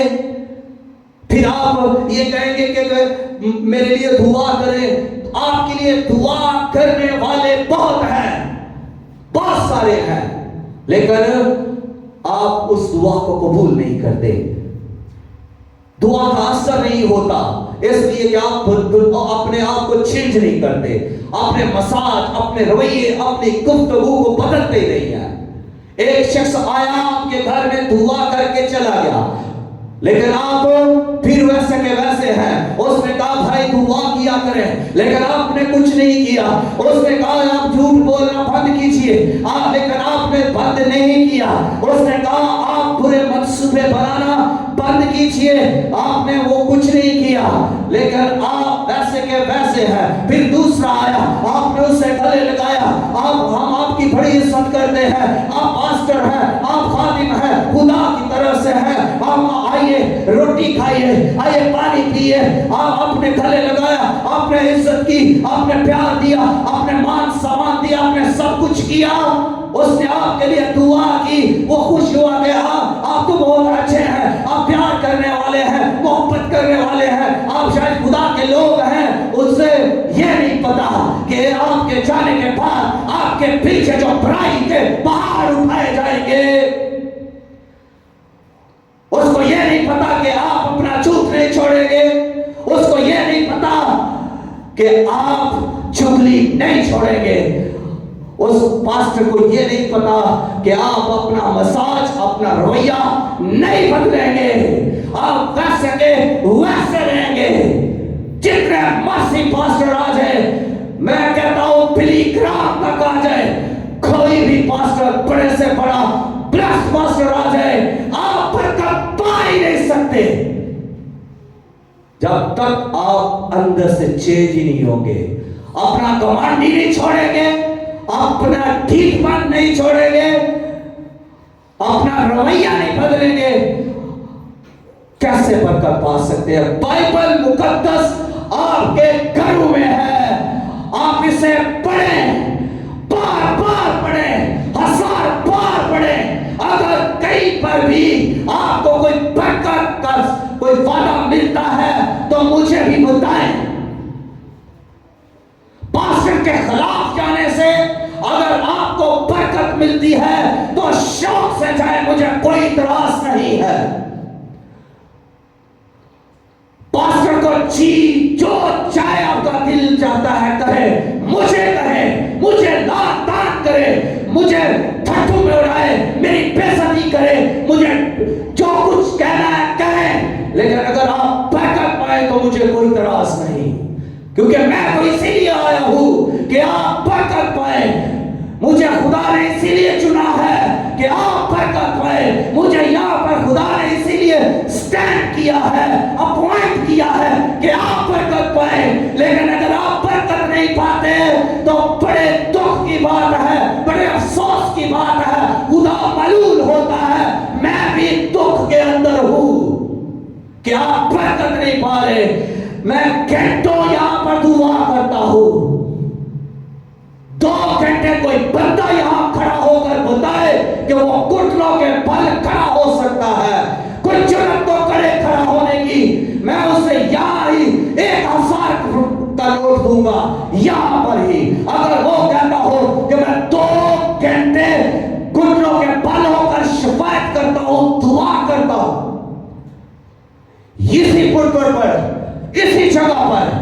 फिर आप ये कहेंगे कि मेरे लिए दुआ करें, آپ کے لیے دعا کرنے والے بہت ہیں، بہت سارے ہیں، لیکن آپ اس دعا کو قبول نہیں کرتے، دعا کا اثر نہیں ہوتا، اس لیے کہ آپ اپنے آپ کو چینج نہیں کرتے، اپنے مساج، اپنے رویے، اپنی گفتگو کو بدلتے نہیں ہیں۔ ایک شخص آیا آپ کے گھر میں دعا کر کے چلا گیا، لیکن آپ پھر ویسے کے ویسے ہیں۔ اس نے کہا بھائی دعا کیا کریں، لیکن آپ نے کچھ نہیں کیا۔ اس نے کہا آپ جھوٹ بولنا بند کیجئے، لیکن آپ نے بند نہیں کیا۔ اس نے کہا آپ برے منصوبے بنانا بند کیجئے، آپ نے وہ کچھ نہیں کیا، لیکن آپ ویسے کے ویسے ہیں۔ پھر دوسرا آیا، آپ نے اسے گلے لگایا، ہم آپ کی بڑی عزت کرتے ہیں، آپ پاسٹر ہیں، آپ خادم ہیں، خدا کی طرف سے ہیں، آپ آئیے روٹی کھائیے، آئیے پانی پیئے۔ آپ اپنے گلے لگایا، آپ نے عزت کی، آپ نے پیار دیا، آپ نے مان سامان دیا، آپ نے سب کچھ کیا۔ اس نے آپ کے لیے دعا کی، وہ خوش ہوا کہ آپ تو بہت اچھے ہیں، آپ پیار کرنے والے ہیں، محبت کرنے والے ہیں، آپ شاید خدا کے لوگ ہیں۔ اس سے یہ نہیں پتا کہ آپ کے جانے کے بعد آپ کے پیچھے جو برائی کے پہاڑ اٹھائے جائیں گے، اس کو یہ نہیں پتا کہ آپ اپنا جھوٹ نہیں چھوڑیں گے، اس کو یہ نہیں پتا کہ آپ چغلی نہیں چھوڑیں گے، اس پاسٹر کو یہ نہیں پتا کہ آپ اپنا مساج، اپنا رویہ نہیں بدلیں گے، آپ ویسے کے ویسے رہیں گے۔ جتنے مرسی پاسٹر آ جائے، میں کہتا ہوں بلی گرام تک آ جائے، کوئی بھی پاسٹر بڑے سے بڑا بلس پاسٹر آ جائے، آپ برکت پا ہی نہیں سکتے جب تک آپ اندر سے چینج ہی نہیں ہوں گے، اپنا گھمنڈ ہی نہیں چھوڑیں گے، اپنا ٹھیک پن نہیں چھوڑیں گے، اپنا رویہ نہیں بدلیں گے، کیسے برکت پا سکتے ہیں؟ بائبل مقدس آپ کے گھروں میں ہے، آپ اسے پڑھیں، بار بار پڑھیں، 1000 بار پڑھیں۔ اگر کہیں پر بھی آپ کو کوئی برکت کا کوئی وعدہ ملتا ہے تو مجھے بھی بتائیں۔ پاسٹر کے خلاف جانے سے اگر آپ کو برکت ملتی ہے تو شوق سے جائے، مجھے کوئی اعتراض نہیں ہے۔ پاسٹر کو جو چاہے آپ کا دل چاہتا ہے کہے، مجھے لات تان کرے، مجھے ٹھٹھو میں اڑائے، میری بےعزتی کرے، مجھے جو کچھ کہنا ہے کہے، لیکن اگر آپ برکت پائے تو مجھے کوئی اعتراض نہیں، کیونکہ میں تو اسی لیے آیا ہوں کہ آپ برکت پائے۔ مجھے خدا نے اسی لیے چنا ہے کہ آپ برکت پائے، مجھے یہاں پر خدا نے اسی لیے سٹینڈ کیا ہے، اپوائنٹ کیا ہے کہ آپ برکت پائے۔ لیکن اگر آپ برکت نہیں پاتے تو بڑے دکھ کی بات ہے، بڑے افسوس کی بات ہے، خدا ملول ہوتا ہے۔ میں بھی دکھ کے اندر ہوں کہ آپ برکت نہیں پا رہے۔ میں گھنٹوں یہاں پر دعا کرتا ہوں، 2 گھنٹے کوئی بندہ یہاں کھڑا ہو کر بتائے کہ وہ گھٹنوں کے بل کھڑا ہو سکتا ہے، کوئی جرأت تو کرے کھڑا ہونے کی، میں اسے یہاں ہی 1000 کا نوٹ دوں گا، یہاں پر ہی۔ اگر وہ کہتا ہو کہ میں 2 گھنٹے گھٹنوں کے بل ہو کر شفاعت کرتا ہوں، دعا کرتا ہوں، اسی پلپٹ پر، اسی جگہ پر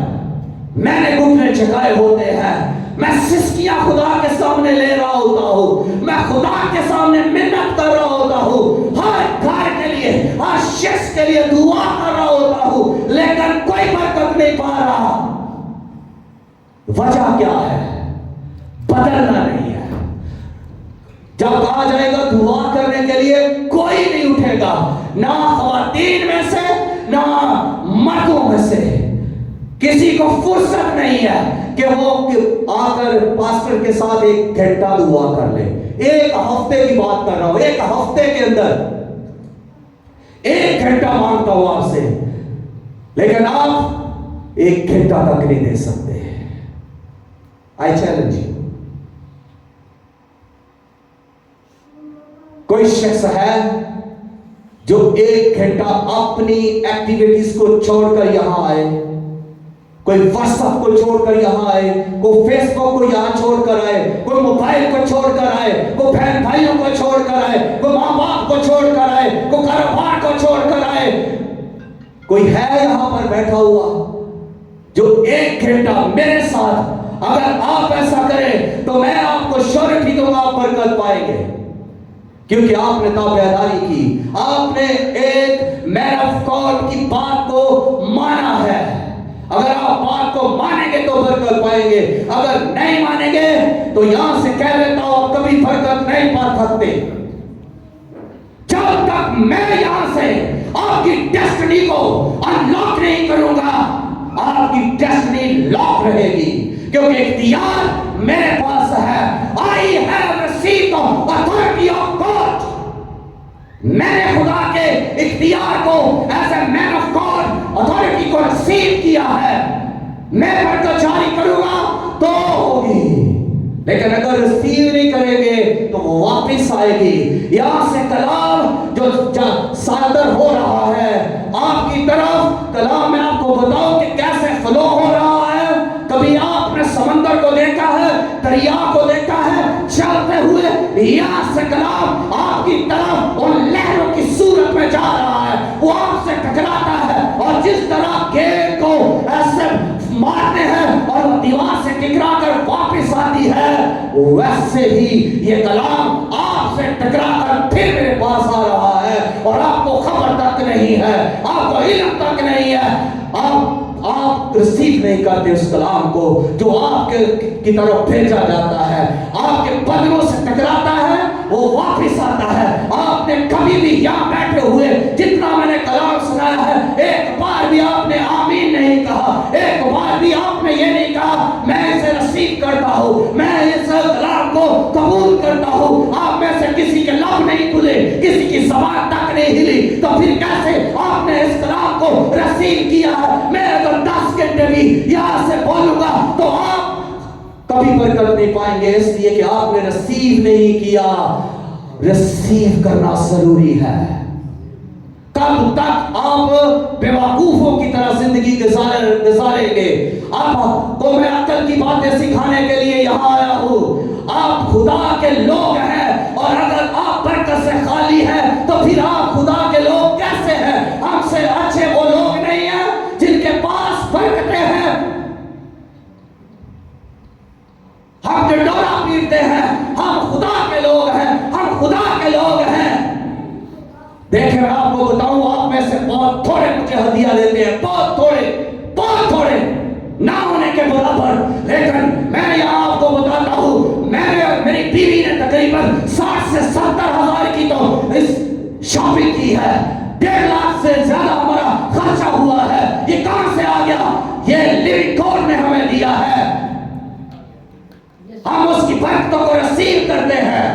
میں نے گھٹنے جھکائے ہوتے ہیں، میں سسکیاں خدا کے سامنے لے رہا ہوتا ہوں، میں خدا کے سامنے منت کر رہا ہوتا ہوں، ہر گھر کے لیے، ہر شخص کے لیے دعا کر رہا ہوتا ہوں، لیکن کوئی برکت نہیں پا رہا۔ وجہ کیا ہے؟ بدلنا نہیں ہے۔ جب کہا جائے گا دعا کرنے کے لیے کوئی نہیں اٹھے گا، نہ خواتین میں سے نہ مردوں میں سے، کسی کو فرصت نہیں ہے کہ وہ آ کر پاسٹر کے ساتھ 1 گھنٹہ دعا کر لے۔ 1 ہفتے کی بات کر رہا ہوں، 1 ہفتے کے اندر 1 گھنٹہ مانگتا ہوں آپ سے، لیکن آپ 1 گھنٹہ تک نہیں دے سکتے۔ آئی چیلنج یو، کوئی شخص ہے جو 1 گھنٹہ اپنی ایکٹیویٹیز کو چھوڑ کر یہاں آئے؟ کوئی واٹس ایپ کو چھوڑ کر یہاں آئے, کوئی فیس بک کو یہاں چھوڑ کر آئے, کوئی موبائل کو چھوڑ کر آئے, کوئی بہن بھائیوں کو چھوڑ کر آئے, کوئی ماں باپ کو چھوڑ کر آئے, کوئی کاروبار کو چھوڑ کر آئے. کوئی ہے یہاں پر بیٹھا ہوا جو 1 گھنٹہ میرے ساتھ اگر آپ ایسا کریں تو میں آپ کو شورٹی دوں گا, آپ برکت پائیں گے, کیونکہ آپ نے تابعداری کی, آپ نے ایک مین آف گاڈ کی بات کو مانا ہے. اگر آپ بات کو مانیں گے تو برکت پائیں گے, اگر نہیں مانیں گے تو یہاں سے کہہ دیتا ہوں کبھی برکت نہیں پا سکتے. جب تک میں یہاں سے آپ کی ڈیسٹنی کو انلاک نہیں کروں گا, آپ کی ڈیسٹنی لاک رہے گی, کیونکہ اختیار میرے پاس ہے. I have received the authority of God. میں نے خدا کے اختیار کو as a man of God authority کو ریسیو کیا ہے. میں برکت جاری کروں گا تو ہوگی, لیکن اگر ریسیو نہیں کریں گے تو وہ واپس آئے گی. یہاں سے کلام جو صادر ہو رہا ہے آپ کی طرف, کلام میں آپ کو بتاؤں کہ کیسے فلو ہو رہا ہے. کبھی آپ نے سمندر کو دیکھا ہے, دریا کو دیکھا ہے چلتے ہوئے, یہاں سے کلام آپ کی طرف ان لہروں کی صورت میں جا رہا ہے, وہ آپ سے ٹکراتا ہے, اور جس طرح گیند کو ایسے مارتے ہیں اور وہ دیوار سے ٹکرا کر واپس آتی ہے, ویسے ہی یہ کلام آپ سے ٹکرا کر پھر میرے پاس آ رہا ہے, اور آپ کو خبر تک نہیں ہے, آپ کو علم تک نہیں ہے. آپ ریسیو نہیں کرتے اس کلام کو جو آپ کی طرف بھیجا جاتا ہے, آپ کے بدنوں سے ٹکراتا ہے, وہ واپس آتا ہے. آپ نے کبھی بھی یہاں بیٹھے ہوئے جتنا میں نے کلام سنایا ہے, ایک بار بھی آپ نے آمین نہیں کہا, ایک بار بھی آپ نے یہ نہیں کہا میں اسے ریسیو کرتا ہوں, میں اس کلام کو قبول کرتا ہوں. آپ میں سے کسی کے لب نہیں کھلے, کسی کی زبان تک نہیں ہلی, تو پھر کیسے آپ نے اس کلام کو ریسیو کیا ہے؟ میں اگر 10 گھنٹے بھی یہاں سے بولوں گا تو آپ کبھی برکت نہیں پائیں گے, اس لیے کہ آپ نے ریسیو نہیں کیا. ریسیو کرنا ضروری ہے. کب تک آپ بے وقوفوں کی طرح زندگی گزاریں گے؟ آپ کو میں عقل کی باتیں سکھانے کے لیے یہاں آیا ہوں. آپ خدا کے لوگ ہیں, اور اگر آپ برکت سے خالی ہیں تو پھر آپ خدا کے لوگ کیسے ہیں؟ ہم سے اچھے وہ لوگ نہیں ہیں جن کے پاس برکتیں ہیں. ہم جو ڈورا پیٹتے ہیں, ہم خدا کے لوگ ہیں, ہم خدا کے لوگ ہیں. دیکھیں میں آپ کو بتاؤں, آپ میں سے بہت تھوڑے مجھے ہدیہ دیتے ہیں, بہت تھوڑے نہ ہونے کے برابر, لیکن میں یہاں آپ کو بتاتا ہوں, میں اور میری بیوی نے تقریباً 60 سے 70 ہزار کی تو اس شاپنگ کی ہے. 1.5 لاکھ سے زیادہ ہمارا خرچہ ہوا ہے. یہ کہاں سے آ گیا؟ یہ لیونگ گاڈ نے ہمیں دیا ہے. ہم اس کی برکتوں کو ریسیو کرتے ہیں,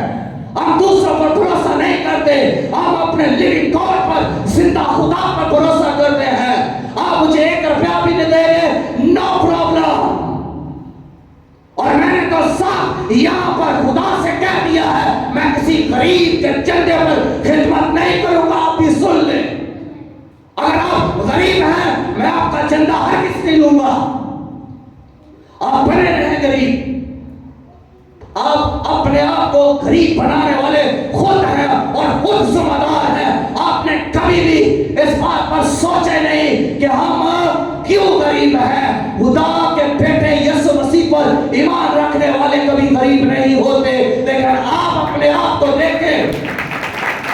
ہم دوسروں پر بھروسہ نہیں کرتے, ہم اپنے لیونگ گاڈ پر, زندہ خدا پر بھروسہ کرتے ہیں. آپ مجھے 1 روپیہ بھی نہیں دیں گے, نو پرابلم. اور میں نے تو صاحب یہاں پر خدا سے کہہ دیا ہے, میں کسی غریب کے چندے پر خدمت نہیں کروں گا. آپ بھی سن لیں, اگر آپ غریب ہیں میں آپ کا چندہ ہرگز نہیں لوں گا. آپ بنے رہیں غریب, آپ اپنے آپ کو غریب بنانے والے خود ہیں اور خود ذمہ دار ہیں. آپ نے کبھی بھی اس بات پر سوچے نہیں کہ ہم کیوں غریب ہیں. خدا کے بیٹے یسوع مسیح پر ایمان رکھنے والے کبھی غریب نہیں ہوتے, لیکن آپ اپنے آپ کو دیکھیں.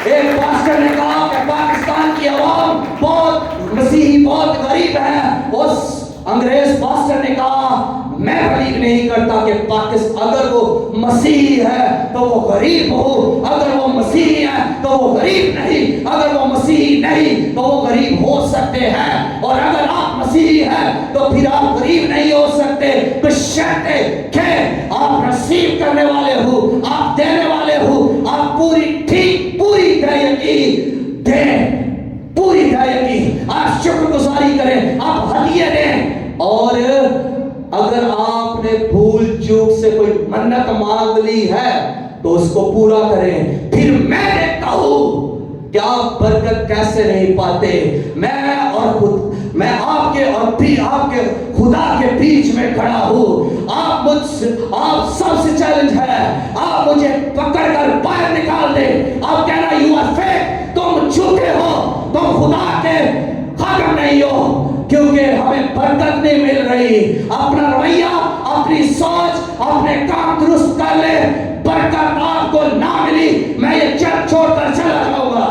ایک پاسٹر نے کہا کہ پاکستان کی عوام بہت مسیحی بہت غریب ہیں. اس انگریز پاسٹر نے کہا میں بلیو نہیں کرتا کہ پاکستان اگر وہ مسیحی ہے تو وہ غریب ہو, اگر وہ مسیحی ہے تو وہ غریب نہیں, اگر وہ مسیحی نہیں تو وہ غریب ہو سکتے ہیں, اور اگر آپ مسیحی ہیں تو پھر آپ غریب نہیں ہو سکتے. بشرطے کہ آپ ریسیو کرنے والے ہو, آپ دینے والے ہو, آپ پوری یقین دیں, پوری یقین, آپ شکر گزاری کریں, آپ ہدیے دیں. اور اگر آپ نے بھول چوک سے کوئی منت مانگ لی ہے تو اس کو پورا کریں. پھر میں دیکھتا ہوں کہ آپ برکت کیسے نہیں پاتے. میں آپ کے اور بھی آپ کے خدا کے بیچ میں کھڑا ہوں. آپ سب سے چیلنج ہے, آپ مجھے پکڑ کر باہر نکال دے. آپ کہنا یو آر فیک, تم جھوٹے ہو, تم خدا کے خادم نہیں ہو, کیونکہ ہمیں برکت نہیں مل رہی. اپنا رویہ, اپنی سوچ, اپنے کام درست کر لے, برکت آپ کو نہ ملی میں یہ چرچ چھوڑ کر چلا جاؤں گا,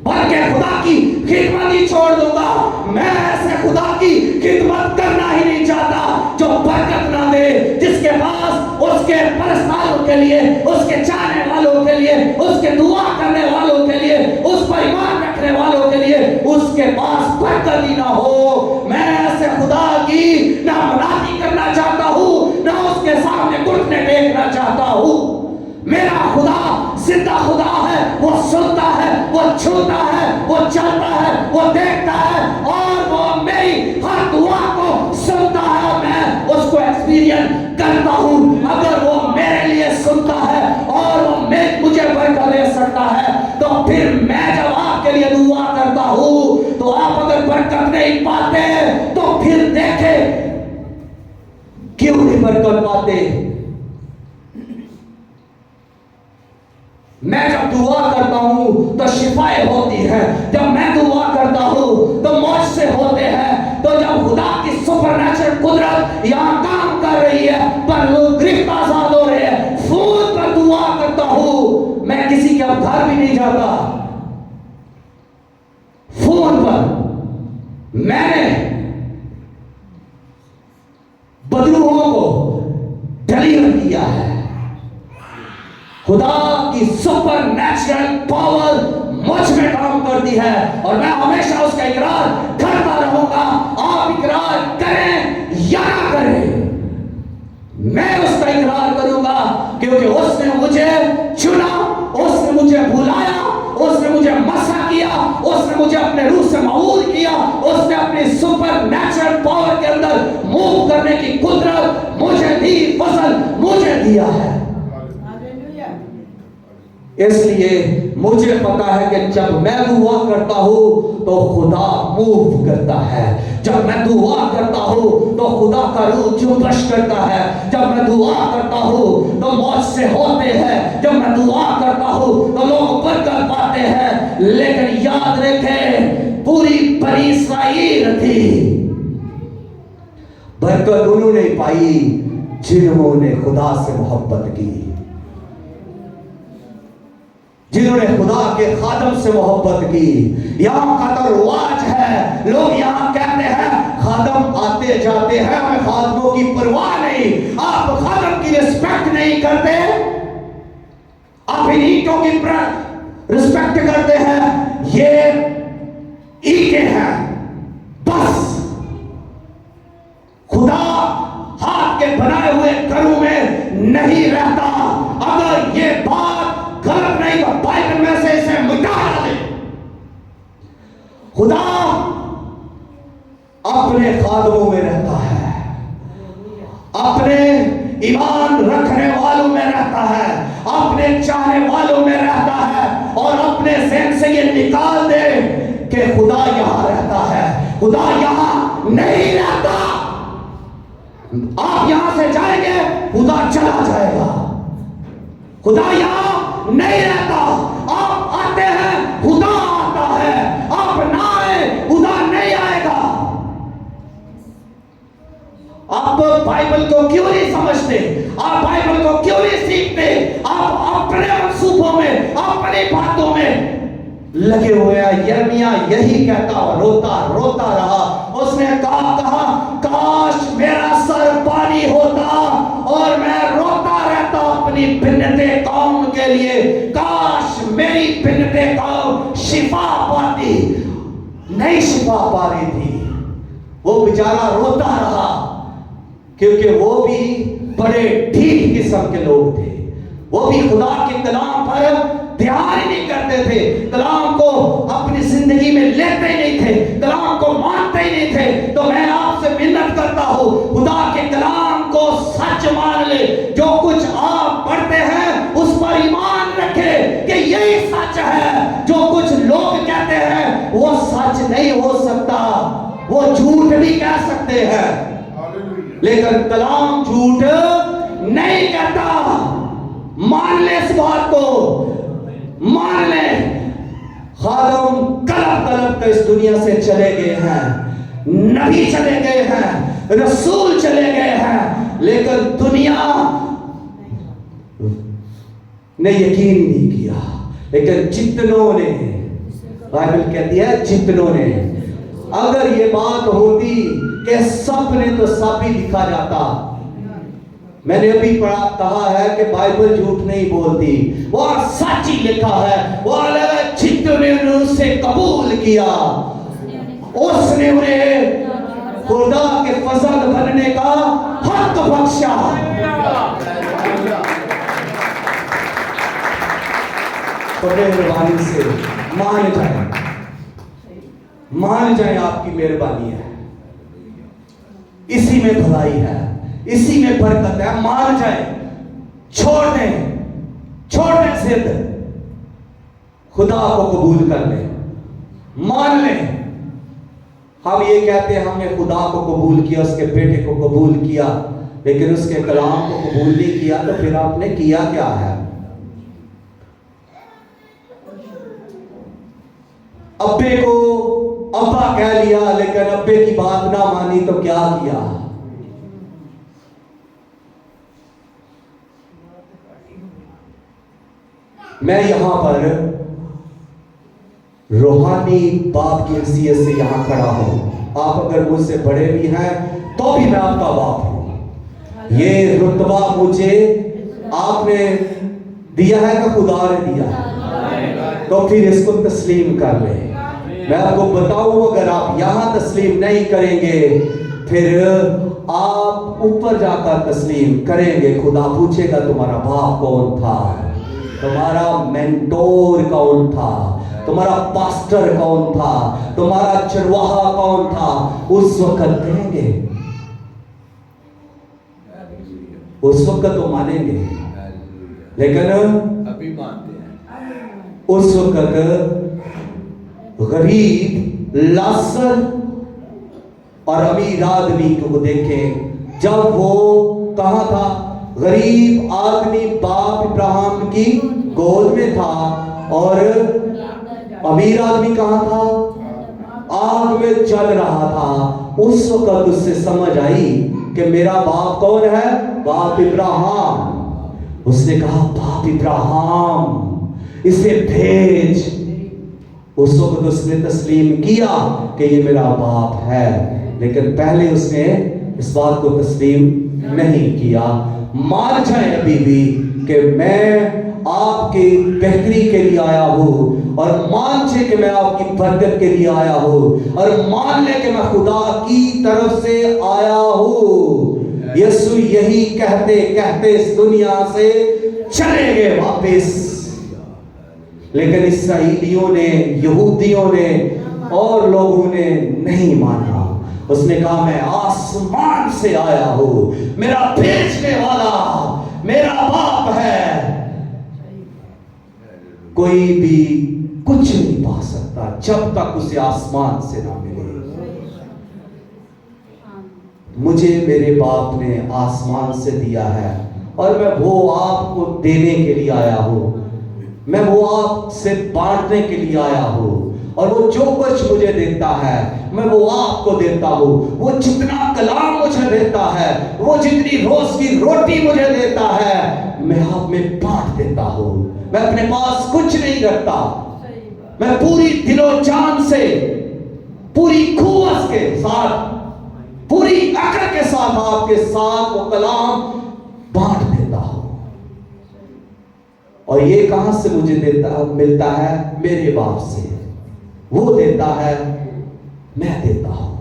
بلکہ خدا کی خدمت ہی چھوڑ دوں گا. میں ایسے خدا کی خدمت کرنا ہی نہیں چاہتا جو برکت نہ دے, جس کے پاس اس کے پرستاروں کے لیے, اس کے چاہنے والوں کے لیے, اس کے دعا کرنے والوں کے لیے, اس پر ایمان رکھنے والوں کے لیے اس کے پاس برکت ہی نہ ہو. میں ایسے خدا کی نہ منادی کرنا چاہتا ہوں, نہ اس کے سامنے گھٹنے ٹیکنا چاہتا ہوں. میرا خدا زندہ خدا ہے, وہ سنتا ہے, وہ چھوتا ہے, وہ چلتا ہے, وہ دیکھتا ہے, اور وہ میری ہر دعا کو سنتا ہے. میں اس کو ایکسپیرینس کرتا ہوں. اگر وہ میرے لیے سنتا ہے اور وہ مجھے برکت دے سکتا ہے, تو پھر میں جب آپ کے لیے دعا کرتا ہوں تو آپ اگر برکت نہیں پاتے تو پھر دیکھیں کیوں نہیں برکت پاتے. میں جب دعا کرتا ہوں تو شفائیں ہوتی ہیں, جب میں دعا کرتا ہوں تو معجزے ہوتے ہیں. تو جب خدا کی سپر نیچرل قدرت یہاں کام کر رہی ہے, پر لوگ گرفت آزاد ہو رہے ہیں, فون پر دعا کرتا ہوں. میں کسی کے اب گھر بھی نہیں جاتا, فون پر میں نے بدروہوں کو ڈلیور کیا ہے. خدا کی سپر نیچرل پاور مجھ میں کام کرتی ہے, اور میں ہمیشہ اس کا اقرار کرتا رہوں گا. آپ اقرار کریں یا نہ کریں, میں اس کا اقرار کروں گا, کیونکہ اس نے مجھے چنا, اس نے مجھے بلایا, اس نے مجھے مسح کیا, اس نے مجھے اپنے روح سے معمور کیا, اس نے اپنی سپر نیچرل پاور کے اندر موو کرنے کی قدرت مجھے دی, فضل مجھے دیا ہے. اس لیے مجھے پتا ہے کہ جب میں دعا کرتا ہوں تو خدا موو کرتا ہے, جب میں دعا کرتا ہوں تو خدا کا روح جنبش کرتا ہے, جب میں دعا کرتا ہوں تو معجزے ہوتے ہیں, جب میں دعا کرتا ہوں تو لوگ برکت پاتے ہیں. لیکن یاد رکھیں, پوری بنی اسرائیل تھی, برکت انہوں نے پائی جنہوں نے خدا سے محبت کی, جنہوں نے خدا کے خادم سے محبت کی. یہاں کا تو رواج ہے, لوگ یہاں کہتے ہیں خادم آتے جاتے ہیں, ہمیں خادموں کی پرواہ نہیں. آپ خادم کی رسپیکٹ نہیں کرتے, آپ انہیٹوں کی رسپیکٹ کرتے ہیں, یہ اینٹیں ہیں بس. خدا ہاتھ کے بنائے ہوئے گھروں میں نہیں رہتا. اگر یہ بات غلط نہیں تو بائبل میں سے اسے مٹا دے. خدا اپنے خادموں میں رہتا ہے, اپنے ایمان رکھنے والوں میں رہتا ہے, اپنے چاہنے والوں میں رہتا ہے, اور اپنے ذہن سے یہ نکال دے کہ خدا یہاں رہتا ہے. خدا یہاں نہیں رہتا. آپ یہاں سے جائیں گے خدا چلا جائے گا. خدا یہاں نہیں رہتا. آپ آتے ہیں خدا آتا ہے, آپ نہ آئے خدا نہیں آئے گا. آپ بائبل کو کیوں نہیں سمجھتے, آپ بائبل کو کیوں نہیں سیکھتے, آپ اپنے منصوبوں میں, اپنی باتوں میں لگے ہوئے ہیں. یرمیا یہی کہتا, روتا روتا رہا. اس نے کہا کاش میرا سر پانی ہوتا اور میں روتا رہتا اپنی بنتے قوم کے لیے. کاش میری بنتے قوم شفا پاتی. نہیں شفا پا رہی تھی, وہ بیچارہ روتا رہا, کیونکہ وہ بھی بڑے ٹھیک قسم کے لوگ تھے. وہ بھی خدا کے کلام پر دھیان ہی نہیں کرتے تھے, کلام کو اپنی زندگی میں لیتے ہی نہیں تھے, کلام کو مانتے ہی نہیں تھے. تو میں آپ سے منت کرتا ہوں, خدا کے کلام کو سچ مان لے. جو کچھ آپ پڑھتے ہیں اس پر ایمان رکھے کہ یہی سچ ہے. جو کچھ لوگ کہتے ہیں وہ سچ نہیں ہو سکتا. कहते हैं, लेकिन कलाम झूठ नहीं कहता। मान ले इस बात को, मान ले। खादम कलप कलप के इस दुनिया से चले गए हैं, नबी चले गए हैं, रसूल चले गए हैं, लेकिन दुनिया ने यकीन नहीं किया। लेकिन जितनों ने, बाइबल कहती है जितनों ने, अगर ये बात होती कि सब ने तो सब ही दिखा जाता। मैंने अभी पढ़ा कहा है कि बाइबल झूठ नहीं बोलती, वह सच ही लिखा है। वह जितने ने उसे कबूल किया, उसने उन्हें खुदा के फजल बनने का हक बख्शा। तो मेहरबानी से मान जाए आपकी मेहरबानी है, इसी में भलाई है, इसी में बरकत है। मान जाए, छोड़ दें जिद, खुदा को कबूल कर ले, मान ले। हम ये कहते हैं हमने खुदा को कबूल किया, उसके बेटे को कबूल किया, लेकिन उसके कलाम को कबूल नहीं किया, तो फिर आपने किया क्या है? अब्बे को अब्बा कह लिया, लेकिन अब्बे की बात ना मानी तो क्या किया? मैं यहां पर रूहानी बाप की हैसियत से यहां खड़ा हूं। आप अगर मुझसे बड़े भी हैं तो भी मैं आपका बाप हूं। ये रुतबा मुझे आपने दिया है कि खुदा ने दिया है, तो फिर इसको तस्लीम कर ले। मैं आपको बताऊं, अगर आप यहां तस्लीम नहीं करेंगे, फिर आप ऊपर जाकर तस्लीम करेंगे। खुदा पूछेगा तुम्हारा बाप कौन था, तुम्हारा मेंटोर कौन था, तुम्हारा पास्टर कौन था, तुम्हारा चरवाहा कौन था। उस वक्त कहेंगे, उस वक्त तो मानेंगे, लेकिन अभी मानते हैं। उस वक्त गरीब लासर और अमीर आदमी को देखें। जब वो कहां था, गरीब आदमी बाप इब्राहिम की गोद में था, और अमीर आदमी कहां था, आग में जल रहा था। उस वक्त उससे समझ आई कि मेरा बाप कौन है, बाप इब्राहिम। उसने कहा बाप इब्राहिम, इसे भेज। उस वक्त उसने तस्लीम किया कि ये मेरा बाप है, लेकिन पहले उसने इस बात को तस्लीम नहीं किया। मान जाए अभी भी कि मैं आपकी बेहतरी के लिए आया हूं, और मान ले कि मैं आपकी बरकत के लिए आया हूं, और मान ले कि मैं खुदा की तरफ से आया हूं। यीशु यही कहते कहते इस दुनिया से चले गए वापस, लेकिन इसराइलियों ने, यहूदियों ने और लोगों ने नहीं माना। उसने कहा मैं आसमान से आया हूं, मेरा भेजने वाला मेरा बाप है। कोई भी कुछ नहीं पा सकता जब तक उसे आसमान से ना मिले। मुझे मेरे बाप ने आसमान से दिया है, और मैं वो आपको देने के लिए आया हूं, मैं वो आपसे बांटने के लिए आया हूं। और वो जो कुछ मुझे देता है मैं वो आपको देता हूं। वो जितना कलाम मुझे देता है, वो जितनी रोज की रोटी मुझे देता है, मैं आप में बांट देता हूं। मैं अपने पास कुछ नहीं रखता, मैं पूरी दिलो जान से, पूरी कुव्वत के साथ, पूरी अकल के साथ आपके साथ वो कलाम बांट देता हूं। और ये कहां से मुझे मिलता है? मेरे बाप से। वो देता है, मैं देता हूं।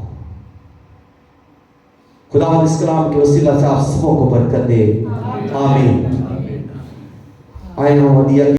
खुदा इस कलाम के वसीला से आप सबों को बरकत दे, आमीन। आए